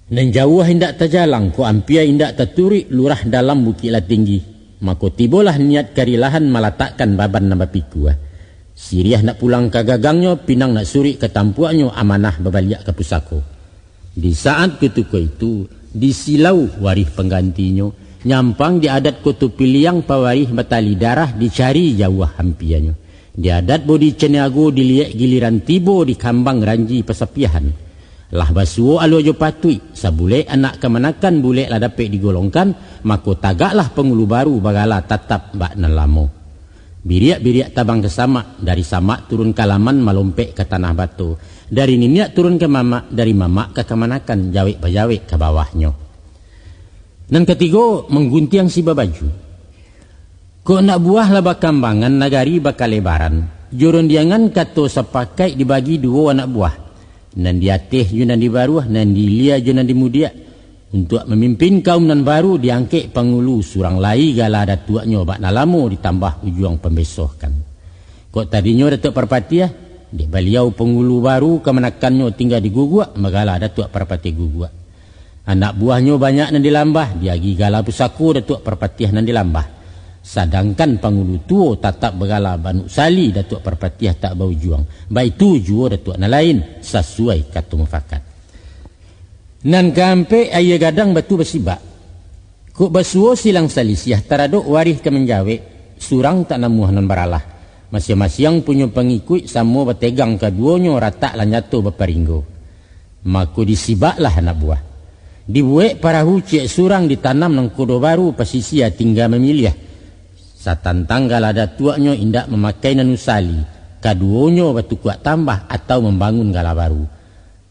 Dan jauh hendak terjalang, ko ampia hendak terturik lurah dalam bukit lah tinggi. Maka tibolah niat karilahan malatakkan baban nambah piku. Siriah nak pulang ke gagangnya, pinang nak surik ke tampuaknya, amanah babaliak ke pusako. Di saat ketika itu, disilau warih penggantinya, nyampang di adat kotu piliang pawarih batali darah dicari jauh hampiannya. Di adat bodi ceneago diliak giliran tibo di kambang ranji pesapiahan. Lah basuo alo jo patui, sabule anak kemanakan bule lah dapat digolongkan, maka tagaklah pengulu baru bagala tatap bak nalamo. Biriak-biriak tabang ke samak, dari samak turun ke laman malompek ke tanah batu. Dari niniak turun ke mamak, dari mamak ke kemanakan, jawek-bajawek ke bawahnya. Dan ketiga, mengguntiang si babaju. Kok nak buah lah bakambangan nagari bakal lebaran. Jurun diangan kato sepakai dibagi 2 anak buah. Nan diatih ju nan di baru, nan dilia ju nan di mudia. Untuk memimpin kaum nan baru diangkek pangulu surang lai gala datuaknya bak nalamo ditambah ujuang pembesohkan. Kok tadinya datuk perpati ya? Di beliau pengulu baru kemenakannya tinggal di guguak, magala datuk perpati guguak. Anak buahnya banyak nan dilambah, diagi gala pusako datuk perpatiah nan dilambah. Sedangkan pangulu tuo tatap begala banuk sali datuk perpatiah tak bau juang. Baik tu juo datuk na lain sesuai kata mufakat. Nan kampe ayah gadang batu bersibak. Kuk basuo silang salisiah taraduk warih ke menjawe. Surang tak namuh nan baralah. Masing-masing punya pengikut sama bertegang keduanya ratak lah nyatu berperinggo. Maka disibaklah anak buah. Dibuat para hucik surang ditanam nang kodo baru pasisia tinggal memilih. Satan tanggal ada tuaknya indak memakai nanusali, kaduonyo batu kuat tambah atau membangun gala baru.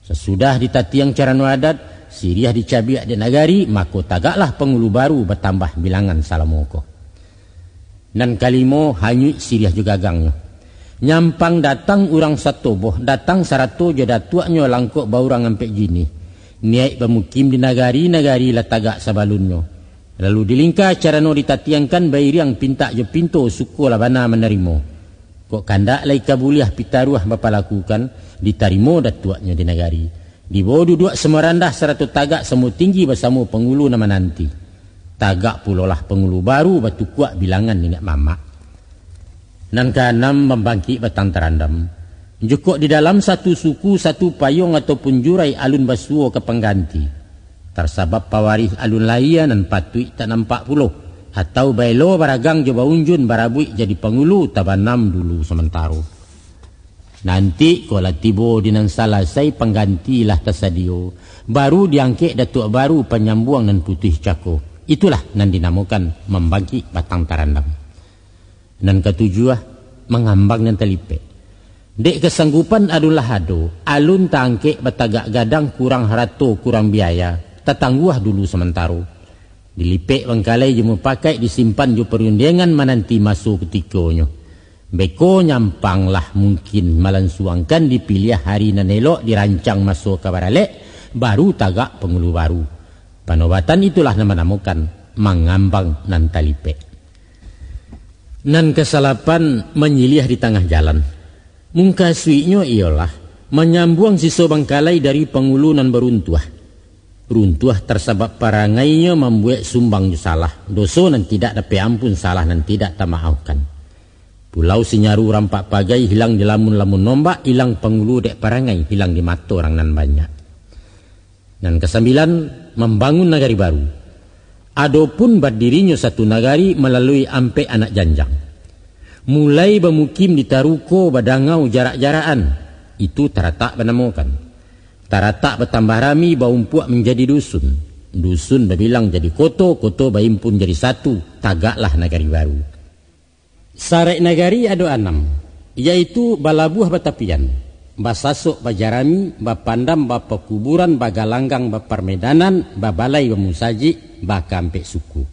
Sesudah ditatiang cara adat, siriah dicabiak di nagari, maka tagaklah pengulu baru bertambah bilangan salamoko. Dan kalimo hanyut siriah juga gangnya. Nyampang datang urang satoboh, datang sarato jada tuaknya langkok baurang ampek jini. Niat bermukim di nagari-nagari lah tagak sabalunnya. Lalu dilingkar cara no ditatiangkan bayi yang pinta je pintu suku labana menerimo. Kok kandak lai kabuliah pitaruah bapa lakukan ditarimo datuaknya di negari. Di bawah duduk semerandah seratus tagak semu tinggi bersama pengulu nama nanti. Tagak pulolah pengulu baru batu kuat bilangan nenek mama. Nan keenam membangkit batang terandam. Jukuk di dalam satu suku satu payung ataupun jurai alun basuo ke pengganti. Tersabab pawarih alun layan dan patui tak nampak puluh. Atau bailo baragang joba unjun barabui jadi pengulu tabanam dulu sementara. Nanti kalau tiba dinan salasai penggantilah tasadio. Baru diangkit datuk baru penyambuang nan putih cako. Itulah nan dinamakan membangkit batang tarandang. Dan ketujuh mengambang nan telipek. Dek kesanggupan adalah hado. Alun tangkik batagak gadang kurang harato kurang biaya. Tatangguah dulu sementara. Dilipek bangkalai jemu pakai disimpan ju perundangan menanti masuk ketikanya. Beko nyampanglah mungkin malansuangkan dipilih hari nan elok dirancang masuk ke baralek baru tagak pengulu baru. Panobatan itulah nama-namakan mengambang nan talipek. Nan kesalapan menyilih di tengah jalan. Mungkasuinya ialah menyambuang siso bangkalai dari pengulu nan beruntuah. Runtuah tersebab parangainya membuat sumbang salah. Dosa nan tidak dapat ampun salah nan tidak tamaafkan. Pulau Sinyaru rampak pagai hilang di lamun-lamun nombak, hilang pengulu dek parangai, hilang di mata orang nan banyak. Dan kesembilan, membangun nagari baru. Adapun berdirinya satu nagari melalui ampe anak janjang. Mulai bermukim di Taruko, Badangau, jarak-jarakan. Itu taratak menemukan. Taratak bertambah rami, baumpuak menjadi dusun. Dusun berbilang jadi koto, koto baimpun jadi satu. Tagaklah nagari baru. Sarai nagari ada 6, yaitu balabuah batapian, basasok bajarami, bapandam bapakuburan, bagalanggang baparmedanan, babalai bamusaji, bakampek suku.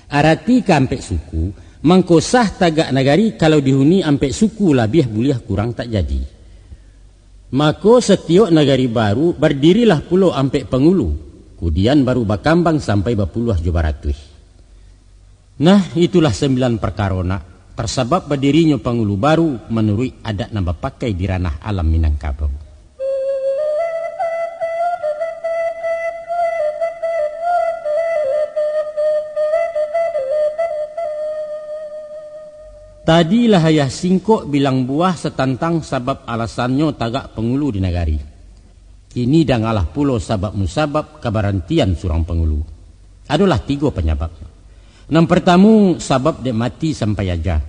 Arati kampek suku, mangkosah tagak nagari kalau dihuni ampek suku labih buliah kurang tak jadi. Maka setiap nagari baru berdirilah pulau ampek pengulu, kemudian baru bakambang sampai bapuluh jubaratui. Nah itulah 9 perkarona. Tersebab berdirinya pengulu baru menurut adat nambah pakai di ranah alam Minangkabau. Tadi lah ayah singkok bilang buah setantang sebab alasannya tagak pengulu di nagari. Ini dah ngalah pulau sabab musabab kebarantian surang pengulu. Adalah 3 penyebabnya. Yang pertama, sabab dia mati sampai aja.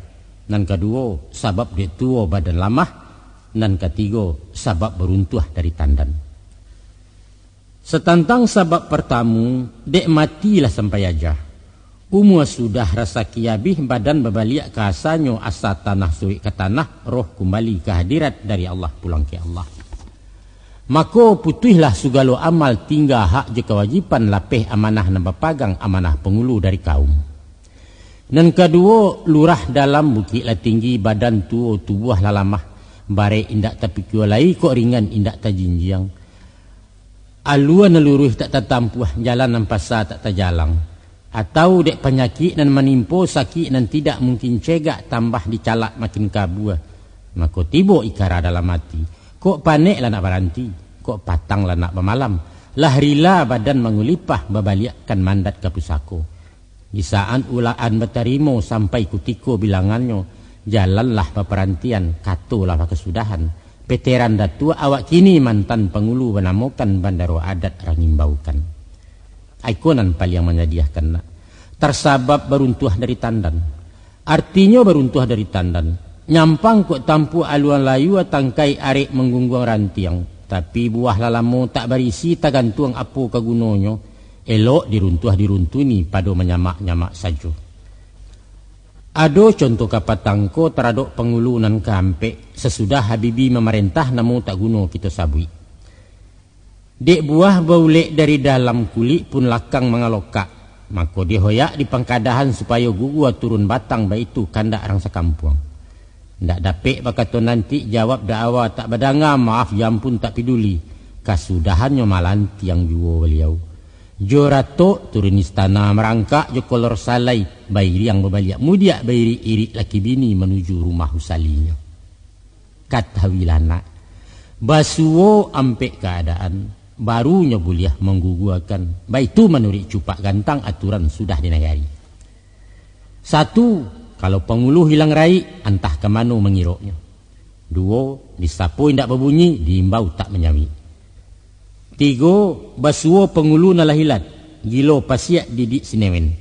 Yang kedua, sabab dia tua badan lamah. Dan ketiga, sabab beruntuh dari tandan. Setantang sabab pertama, dia matilah sampai aja. Umur sudah rasa kiabih badan berbalik ke asalnya asa tanah suik ke tanah, roh kembali ke hadirat dari Allah pulang ke Allah. Maka putihlah segala amal tinggal hak je kewajipan lapeh amanah nambah pagang amanah pengulu dari kaum. Dan kedua, lurah dalam bukit lah tinggi badan tua tubuh lah lamah. Bare indak tapi kualai kok ringan indak tajinjiang. Aluan neluruh tak tertampuh jalan nampasa tak terjalang. Atau dek penyakit dan menimpo sakit dan tidak mungkin cegak tambah dicalak makin kabur. Maka tiba ikara dalam hati. Kok panik lah nak berhenti, kok patang lah nak bermalam. Lah rila badan mengulipah babaliakkan mandat ke pusako. Di saat ulaan berterima sampai kutiko bilangannya, jalanlah peperantian, katulah kesudahan. Veteran datua awak kini mantan pengulu menamukan bandaro adat rangimbaukan. Ikonan paling yang menyediakan nak. Tersabab beruntuh dari tandan. Artinya beruntuh dari tandan. Nyampang kok tampu aluan layu tangkai arek menggunggung rantiang. Tapi buah lalamu tak berisi tak gantung apa kegunanya. Elok diruntuh-diruntuni pada menyamak-nyamak saja. Ada contoh kapatangko teradok pengulunan kampek sesudah Habibi memerintah namun tak guna kita sabui. Dek buah baulek dari dalam kulit pun lakang mengalokak. Maka dihoyak di pangkadahan supaya gugua turun batang baitu kandak orang sekampung. Ndak dapet bakato nanti jawab dakwa tak badanga maaf jam pun tak peduli. Kasudahannya malanti yang juo beliau. Jorato turun istana merangkak jo kolor salai bairi yang berbalik mudia bairi irik laki bini menuju rumah usalinya. Kata wilana basuo ampek keadaan barunya buliah mengguguakan baitu menurut cupak gantang aturan sudah dinegari. Satu, kalau pengulu hilang rai, entah ke mana mengiroknya. Dua, disapu indak berbunyi, diimbau tak menyawi. Tiga, basuo pengulu nalah hilat, gilo pasiak didik sinewen.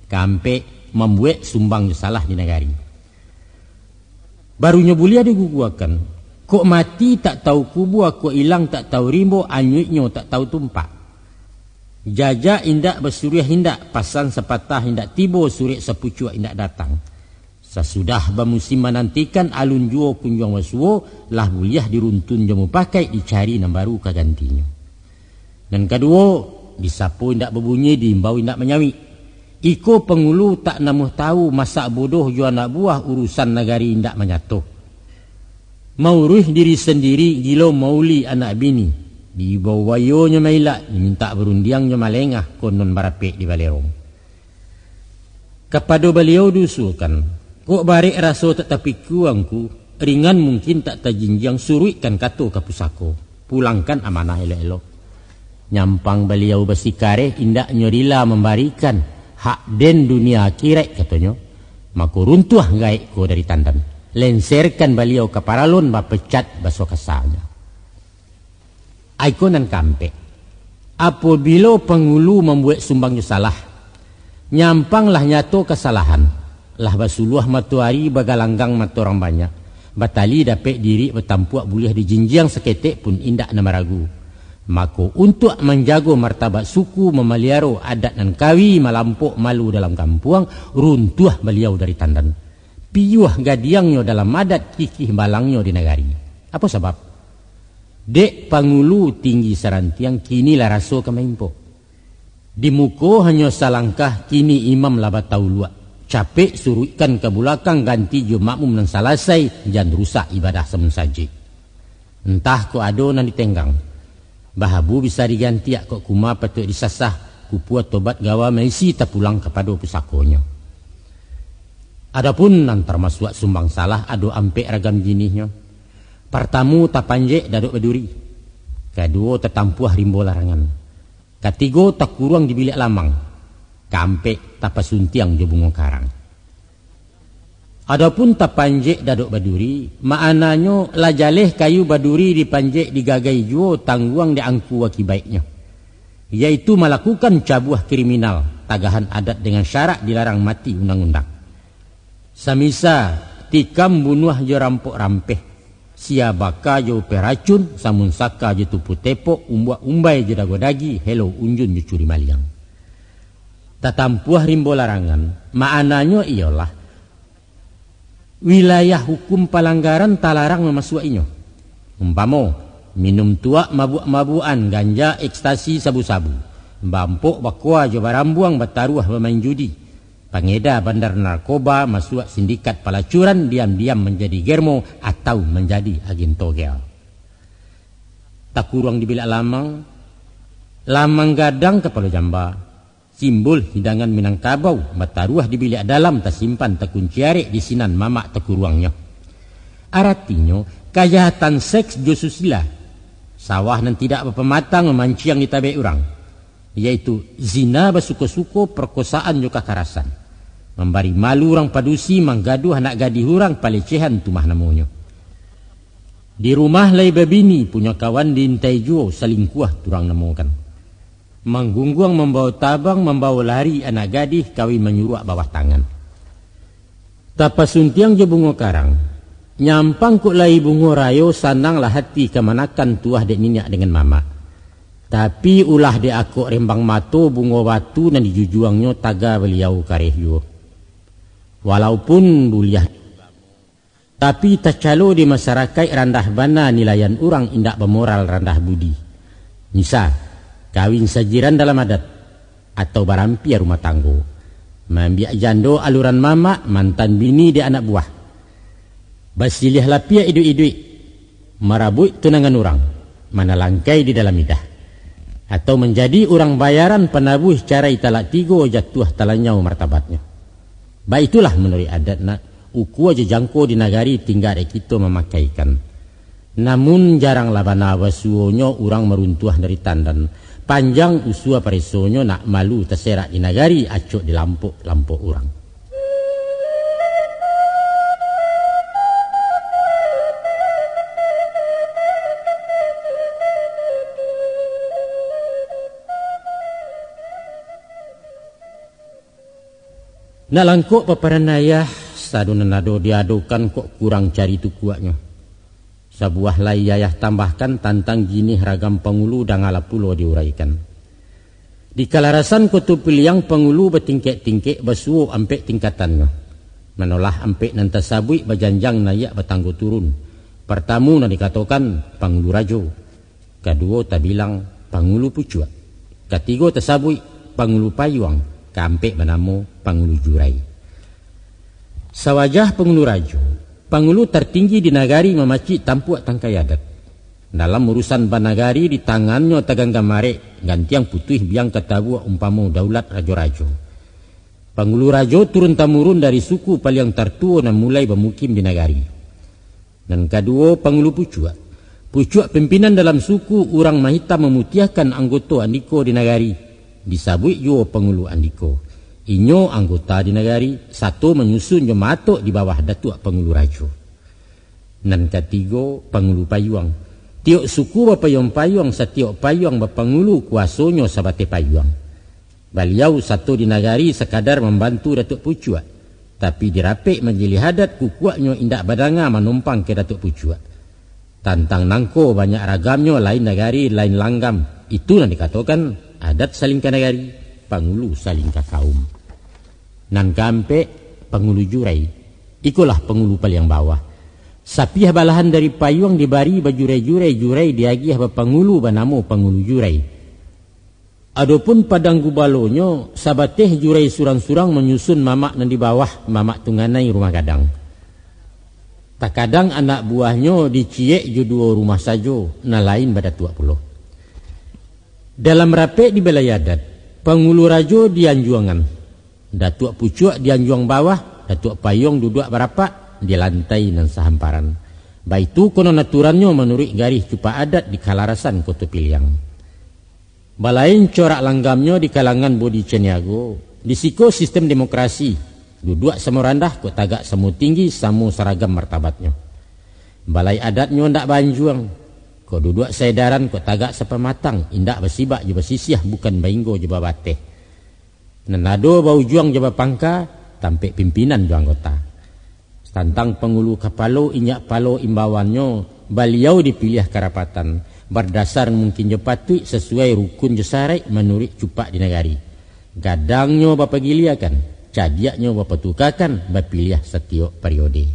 Kampe membuat sumbang salah di negari. Barunya bulia diguguakan, Kok mati tak tahu kubur, kok hilang tak tahu rimbo, anyuitnya tak tahu tumpak. Jajak indak bersuriah hindak, pasan sepatah hindak tibo, surik sepucuk hindak datang. Sesudah bermusim menantikan alun juo kunjung wasuo, lah buliah diruntun jamu pakai dicari nam baru kagantinya. Dan kedua, disapu hindak berbunyi, diimbau hindak menyawi. Iko pengulu tak namuh tahu, masak bodoh jua anak buah, urusan negari hindak menyatuh. Mauruh diri sendiri, gilo mauli anak bini. Di bawah wayonya maila, diminta berundiangnya malengah, konon barapek di balerong. Kepada beliau dusulkan, kok barik raso tetapi kuangku, ringan mungkin tak tajinjang suruikan kato ke pusako. Pulangkan amanah elok-elok. Nyampang beliau bersikare, indak nyorila membarikan hak den dunia akhirat katanya. Maka runtuh gaik ko dari tandan. Lenserkan beliau ke paralon, bapecat baso kasalnya. Aikonan kampe. Apabila pengulu membuat sumbangnya salah, nyampanglah nyato kesalahan. Lah basuluh matuari bagalanggang matu orang banyak. Batali dapat diri bertampuak buliah di jinjiang seketik pun indak nama ragu. Maka untuk menjaga martabat suku, memeliara adat dan kawi, malampuk malu dalam kampuang, runtuh beliau dari tandan. Piyuh gadiangnya dalam adat, kikih balangnya di negari. Apa sebab? Dek pangulu tinggi sarantiang, kini lah raso kemaimpo. Di muko hanya salangkah, kini imam lah batau luak. Capek suruhkan ke belakang, ganti jo makmum dan salasai, jangan rusak ibadah semen saja. Entah ko ado nan ditenggang. Bahabu bisa diganti kok kuma patut disasah, kupuat tobat gawa maisi tak pulang kepada pusakonya. Adapun nan termasuk sumbang salah ado ampe ragam jinihnya. Pertamu tak panjek daduk beduri. Kedua tetampuah rimbo larangan. Ketiga tak kurang di bilik lamang. Kampe tak pasuntiang jo bunga karang. Adapun tak panjek daduk baduri, maknanya lajaleh kayu baduri dipanjek digagai juo tangguang diangku akibatnya. Yaitu melakukan cabuah kriminal, tagahan adat dengan syarat dilarang mati undang-undang. Samisa tikam bunuh jo rampok rampeh, siabaka jo peracun, samun saka jo tupu tepok, umbai jo dagodagi, helo unjun jo curi maliang. Tatampuah rimbo larangan, maknanya ialah wilayah hukum pelanggaran talarang memasukinya. Umpamo minum tuak, mabuk-mabuan, ganja, ekstasi, sabu-sabu, bampok, bakwa, jabarambuang, bataruah, bermain judi, pengedar bandar narkoba, masuk sindikat pelacuran, diam-diam menjadi germo atau menjadi agen togel. Tak kurang di bilik lamang, lamang gadang kepala jamba, simbol hidangan Minangkabau, bataruah di bilik dalam tersimpan terkunciare di sinan mamak tekuruangnya. Artinya kejahatan seks josusila, sawah nan tidak berpematang memanciang di tabe orang, yaitu zina basuko-suko, perkosaan juga kekerasan, membari malu orang padusi, menggaduh anak gadih orang, pelecehan tumah namanya. Di rumah lai babini punya kawan diintai juo, selingkuh turang namukan. Menggungguang membawa tabang, membawa lari anak gadih, kawin menyuruh bawah tangan. Tapasuntiang je bungo karang, nyampang kuk lai bungo rayo, sananglah hati kemanakan tuah dek ninyak dengan mama. Tapi ulah dek akuk rembang mato bungo batu dan dijujuangnya taga beliau karehyo. Walaupun buliah, tapi tercalo di masyarakat randah bana nilayan orang indak bermoral randah budi. Misal, kawin sajiran dalam adat atau barampia rumah tanggo, membiak jando aluran mama, mantan bini di anak buah, basilih lapia idui-idui, marabui tunangan orang, mana langkai di dalam idah, atau menjadi orang bayaran penabuh cara italak tigo jatuh talanyau martabatnya. Baik itulah menurut adat nak uku aja jangko di nagari tinggal kita memakaikan. Namun jarang labana wasuonyo orang meruntuh dari tandan. Panjang usua paresonyo nak malu terserak di nagari, acuk di lampuk-lampuk orang. Nak langkuk paparan ayah, sadunan nado diadukan kok kurang cari tu kuatnya. Sebuah layayah tambahkan tantang jinih ragam pengulu dan ala pulau diuraikan. Di kalarasan kutub piliang pengulu bertingkek-tingkek bersuo ampek tingkatannya. Menolah ampek nanta sabui berjanjang nayak bertangguh turun. Pertamu na dikatakan pengulu rajo. Kedua tak bilang pengulu pucua. Ketiga tersabui pengulu payuang. Kampek bernama pengulu jurai. Sawajah pengulu rajo. Pengulu tertinggi di nagari memaci tampuak tangkai adat. Dalam urusan banagari di tangannya tagang gamare gantiang putih biang ketabu umpamo daulat rajo-rajo. Pengulu rajo turun-temurun dari suku paling tertua dan mulai bermukim di nagari. Dan kedua pengulu pucua. Pucua pimpinan dalam suku orang Mahita memutiahkan anggota andiko di nagari. Disabui juga pengulu andiko. Inyo anggota di nagari, satu menyusun jemato di bawah datuk pengulu rajo. Dan ketiga pengulu payuang. Tiok suku berpayung-payung setiok payung berpengulu kuasonyo sabate payuang. Beliau satu di nagari sekadar membantu datuk pucua. Tapi dirapik menjadi hadat kukuaknya indak badanga menumpang ke datuk pucua. Tantang nangko banyak ragamnya lain nagari lain langgam. Itu yang dikatakan adat saling ke nagari, pengulu saling ke kaum. Nan kampe pengulu jurai. Ikulah pengulu paling bawah. Sapiah balahan dari payung dibari bajurai-jurai jurai diagih bapengulu bernama pengulu jurai. Adapun padang gubalonyo sabateh jurai surang-surang menyusun mamak nan di bawah mamak tunganai rumah gadang. Tak kadang anak buahnya diciek ju dua rumah sajo, na lain pada tua puluh. Dalam rapek di balai adat, pengulu rajo dianjuangan. Datuk pucuk di anjuang bawah, datuk payung duduk berapak di lantai dan sehamparan. Baitu konon aturannya menurut garis cupa adat di kalarasan Kota Piliang. Balain corak langgamnya di kalangan bodi ceniago, disiko sistem demokrasi, duduk sama rendah kok tagak sama tinggi sama seragam martabatnya. Balai adatnya ndak banjuang, kok duduk sedaran kok tagak sepematang, indak bersibak je bersisiah bukan bainggo je babateh. Nenado bau juang jaba pangka tampek pimpinan ju anggota. Tantang pengulu kapalo inyak palo imbawannya beliau dipilih karapatan berdasar mungkin je patui sesuai rukun je sarai menurut cupak di negari. Gadangnya bapa giliakan, cadiaknya bapa tukakan bapilih setiap periode.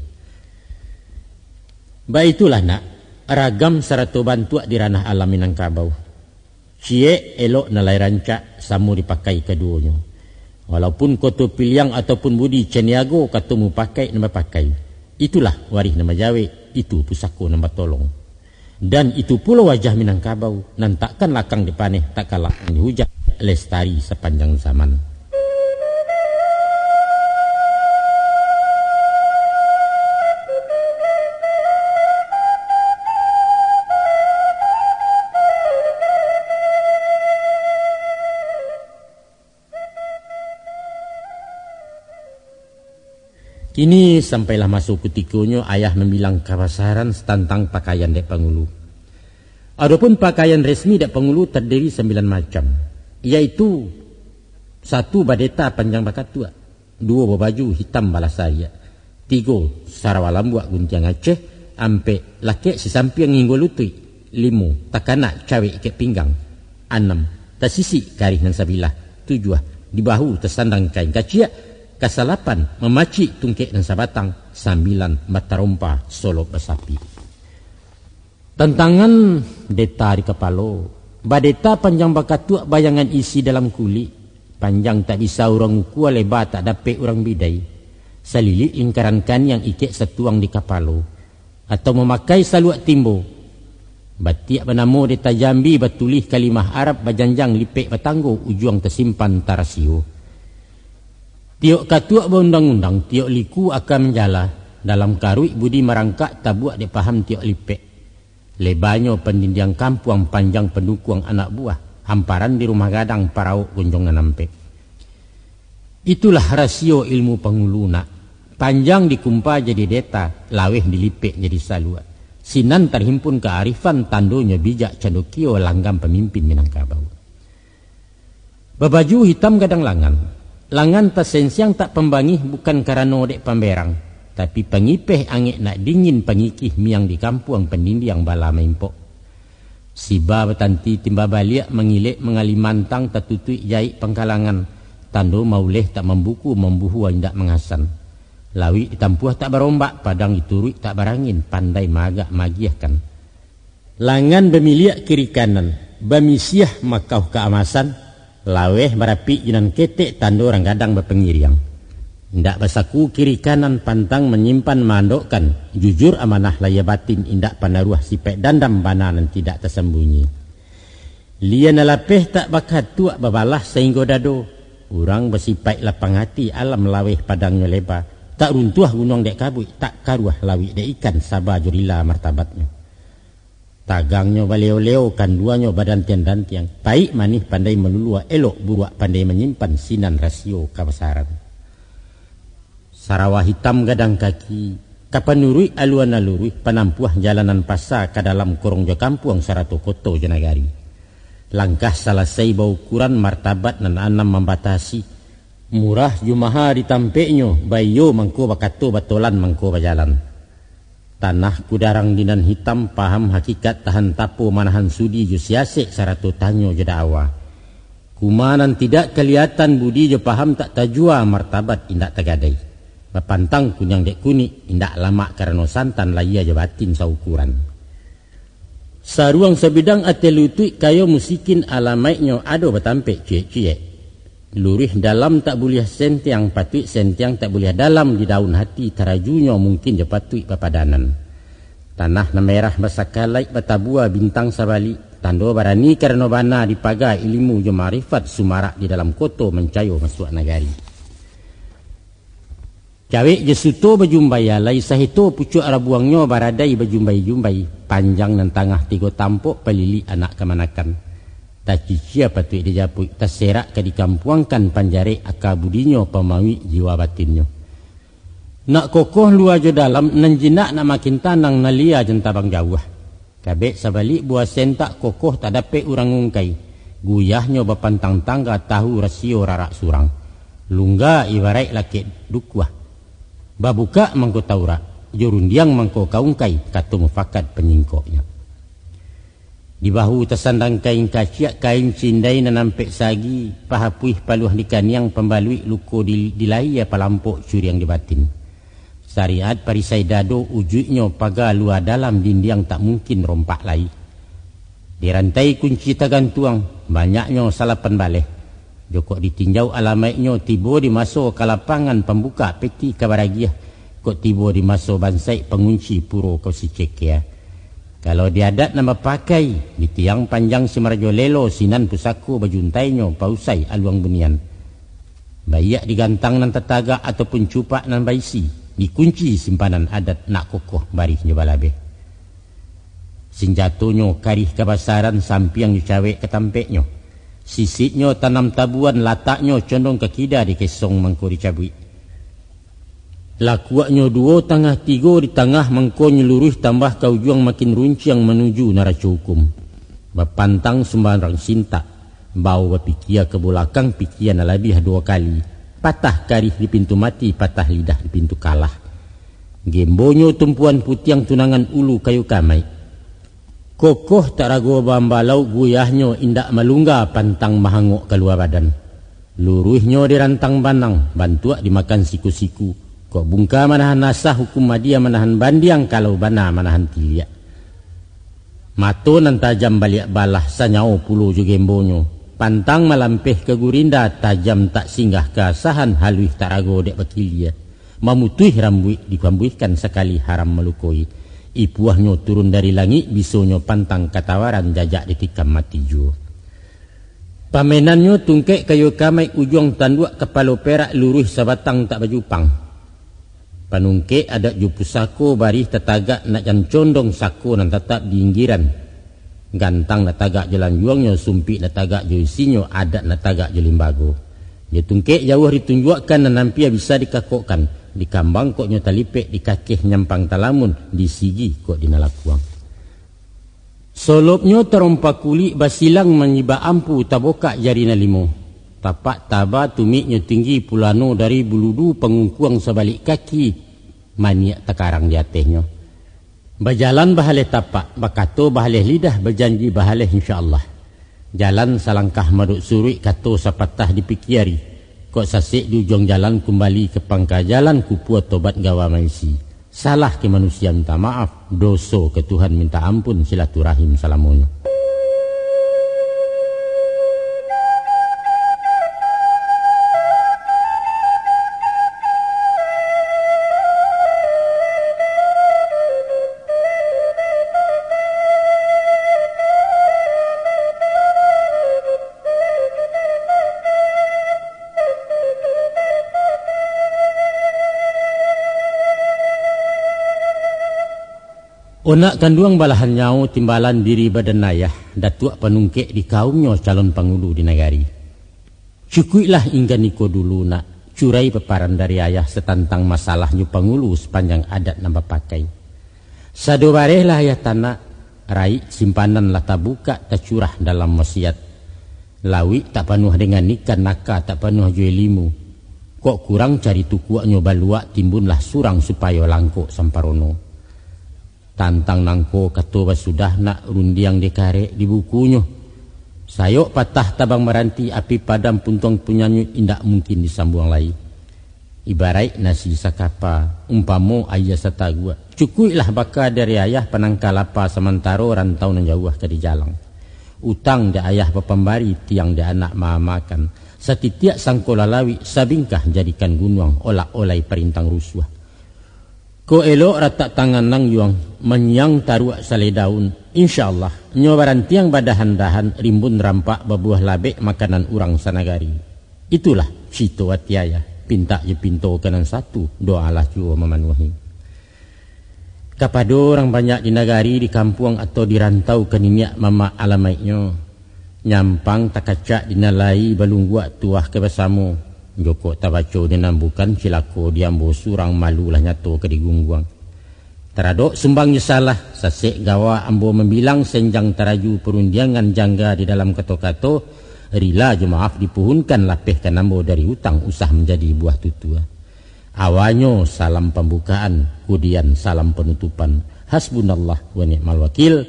Baitulah nak ragam sarato bantuak di ranah alam Minangkabau. Cie elok nalai rancak samu dipakai keduanya. Walaupun Kota Piliang ataupun budi ceniago katamu pakai nama pakai. Itulah waris nama Jawa, itu pusako nama tolong. Dan itu pula wajah Minangkabau. Nan takkan lakang dipaneh, takkan lakang dihujat, lestari sepanjang zaman. Kini sampailah masuk ketikunyo ayah membilang kawasaran tentang pakaian dek pengulu. Adapun pakaian resmi dek pengulu terdiri 9 macam, yaitu 1 badeta panjang bakat tua, 2 baju hitam balasaria, 3 sarawalam buat guntiang Aceh, ampe laki sesampiang nginggo lutui, 5 takana cawe ikat pinggang, 6 tasisi garis nan sabilah, 7 di bahu tersandang kain kacia, Kasalapan memaci tungkek dan sabatang, 9 mata rompa solok besapi. Tentangan deta di kepala, badeta panjang bakat tua bayangan isi dalam kulit, panjang tak bisa orang uku lebar tak dapat orang bidai, selilit lingkaran kan yang ikek setuang di kepala, atau memakai saluak timbo, batiak bernama deta Jambi bertulis kalimah Arab bajanjang lipek batanggo ujung tersimpan tarasio. Tiok katuak berundang-undang, tiok liku akan menjala dalam karui budi merangkak tabuak dia paham tiok lipek. Lebarnya pendinding kampung panjang pendukung anak buah, hamparan di rumah gadang parauk gunjongan nampe. Itulah rasio ilmu penguluna. Panjang dikumpa jadi deta, laweh dilipek jadi salua. Sinan terhimpun kearifan tandonya bijak candokio langgam pemimpin Minangkabau. Babaju hitam gadang langan. Langan tersensiang tak pembangih bukan karena dek pamberang. tapi pengipeh angin nak dingin pengikih miang di kampung pendindiang bala maimpok. Siba betanti timba baliak mengilik mengali mantang tatutui jai pengkalangan, tando mauleh tak membuku membuhu indak mengasan. Lawi ditampuah tak berombak, padang iturui tak barangin, pandai magak magiahkan. Langan bemiliak kiri kanan, bamisiah makau keamasan, laweh berapi jinan ketek tando orang gadang berpengiriang. Indak basaku kiri kanan pantang menyimpan mandokkan, jujur amanah laya batin indak panaruah sipek dandam bananan tidak tersembunyi. Lian alapeh tak bakat tuak babalah sehingga dado, urang bersipek lapang hati alam laweh padangnya lebar, tak runtuh gunung dek kabui, tak karuah lawi dek ikan sabah jurila martabatnya. Tagangnya baleo-leo kanduannya badan tiang tiang, baik manih pandai melulua elok buruak pandai menyimpan sinan rasio kabesaran. Sarawah hitam gadang kaki, kapanurui aluan alurui penampuah jalanan pasar ke dalam korong jo kampung sarato koto jo nagari. Langkah selesai bau ukuran martabat nan anam membatasi, murah jumaha ditampeknyo, bayo mangko bakato batolan mangko bajalan. Tanah kudarang dinan hitam paham hakikat tahan tapo manahan sudi jo siasek sarato tanyo jo dawa. Kumanan tidak kelihatan budi jo paham tak tajua martabat indak tagadai. Bapantang kunyang dek kuni indak lama karena santan laya jabatin saukuran. Saruang sebidang ate lutui kayo musikin alamaiknyo ado batampek cie-cie. Lurih dalam tak boleh sentiang patui sentiang tak boleh dalam di daun hati tarajunyo mungkin jepatui papadanan. Tanah na merah basakalai batabua bintang sabali tando barani karena bana dipagai ilmu jo marifat sumarak di dalam koto mencayo masuk nagari. Cawek jesuto bajumbaya lai sahito pucuk arabuangnya baradai bajumbai-jumbai panjang dan tangah tiga tampuk pelili anak kemanakan. Tak cicia patut dijapui tak serak ke dikampuangkan panjare akabudinyo pemawi jiwa batinnya. Nak kokoh luar je dalam nanjinak nak makin tanang nalia jentabang jauh. Kabek sabalik buah sentak kokoh tak dapat urang ngungkai. Guyahnya bapantang tangga tahu rasio rarak surang. Lungga ibarat laki dukwah. Babuka mangko taura, jorundiang mangko kaungkai, kata mufakat penyingkoknya. Di bahu tersandang kain kaciak, kain cindai nampek sagi, pahapuih paluh di kaniang pembalui luko dilai palampok curiang di batin. Syariat parisai dado ujuknya paga luar dalam dindiang tak mungkin rompak lai. Dirantai kunci tagantuang, banyaknya salapan baleh. Jokok ditinjau alamaiknya tibo di maso kalapangan pembuka peti kabaragiah. Kok tibo di maso bansai pengunci puro kau si cekia. Kalau diadat nama pakai di tiang panjang si marjo lelo sinan pusaku bajuntainya pausai aluang bunian. Bayak digantang nan tetaga ataupun cupak nan baisi. Dikunci simpanan adat nak kokoh barih balabe. Sinjatonyo karih kabasaran sampiang dicawek ketampeknya. Sisitnya tanam tabuan, lataknya condong ke kida di kesong mangko dicabui. Lakuaknya dua tangah tiga di tangah mangko nyeluruh tambah kau juang makin runciang menuju neraca hukum. Bapantang sembarang sinta, bau bapikia ke belakang pikian alabih dua kali. Patah karih di pintu mati, patah lidah di pintu kalah. Gembonyo tumpuan putiang tunangan ulu kayu kamai. Kokoh tak ragu bambalau guyahnya indak malungga pantang mahangok keluar badan. Luruhnya dirantang banang, bantuak dimakan siku-siku. Kok bungka manahan nasah hukum madia manahan bandiang kalau bana manahan tiliak. Mato nan tajam baliak balah sanyau pulo jo gembonyo. Pantang malampeh ke gurinda tajam tak singgah ke asahan haluih tak ragu dek bakilia. Mamutuih rambuih dikambuihkan sekali haram melukoi. Ipuahnya turun dari langit, bisonyo pantang katawaran jajak ditikam mati juo. Pamenannya tungkek kayu kamai ujung tanduk kepala perak luruh sabatang tak bajupang. Panungkek ada jupusako barih tetagak nak jan condong sako nan tetap diinggiran. Gantang nak tagak jalan juangnya sumpik nak tagak joisinyo adat nak tagak jolimbago. Dia tungkek jauh ditunjukkan dan nampia bisa dikakokkan. Di kambang kok nyota lipek, di kakeh nyampang talamun, di sigi kok dinalakuang. Solopnya terompak kulit basilang menyiba ampu taboka jarina limo. Tapak taba tumiknya tinggi pulano dari buludu pengungkuang sebalik kaki. maniak takarang di atehnya. Berjalan bahaleh tapak, bakato bahaleh lidah, berjanji bahaleh insyaAllah. Jalan salangkah maduk surui kato sapatah dipikiri. Kok sasik di ujung jalan kembali ke pangka jalan kupua tobat gawa maisi. Salah ke manusia minta maaf, doso ke Tuhan minta ampun, silaturahim salamunyo. Onak kanduang balahan nyau timbalan diri badan ayah datuk penungkek di kaumnya calon pangulu di negari. Cukuilah hingga niko dulu nak curai peparan dari ayah setantang masalahnya pangulu sepanjang adat nambah pakai. Sadobarehlah ayah tanah rai simpanan lah tak buka tak curah dalam wasiat. Lawi tak penuh dengan ikan naka tak penuh jual limu. Kok kurang cari tukuaknya balua timbunlah surang supaya langkok samparono. Tantang nangko katoba sudah nak rundiang dekare di bukunya. Sayok patah tabang meranti api padam puntong punyanyi indak mungkin disambung lagi. Ibarat nasi sakapa umpamo ayah satagua. Cukuilah baka dari ayah penangkalapa sementara rantau nan jauh ke di jalang. Utang de ayah pepembari tiang de anak makan. Setitiak sangkolalawi sabingkah jadikan gunung olak-olai perintang rusuh. Ko elok ratak tangan nang yuang menyang taruak sale daun. InsyaAllah nyobaran tiang badahan-dahan rimbun rampak babuah labek makanan urang sanagari. Itulah cito watiaya. Pinta je pinto kanan satu doalah jua memenuhi. Kapado orang banyak di negari, di kampung atau di rantau keniniak mama alamaitnya. Nyampang takacak dinalai balunggua tuah ke besamu. Joko tabaco dinambukan cilako diambo surang malu lah nyato ke digungguang. Teradok sumbangnya salah sasek gawa ambo membilang senjang teraju perundiangan jangga di dalam kato-kato rila je maaf dipuhunkan lapehkan ambo dari hutang usah menjadi buah tutua. Awanyo salam pembukaan kemudian salam penutupan. Hasbunallah wa ni'mal wakil.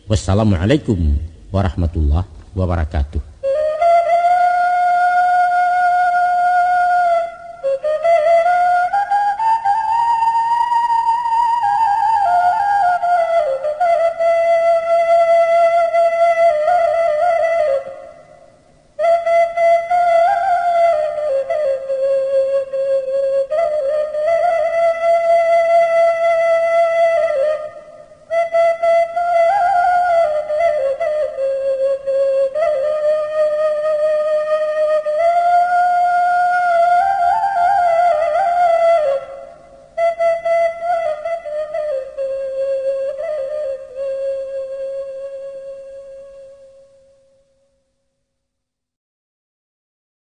Wassalamualaikum warahmatullahi wabarakatuh.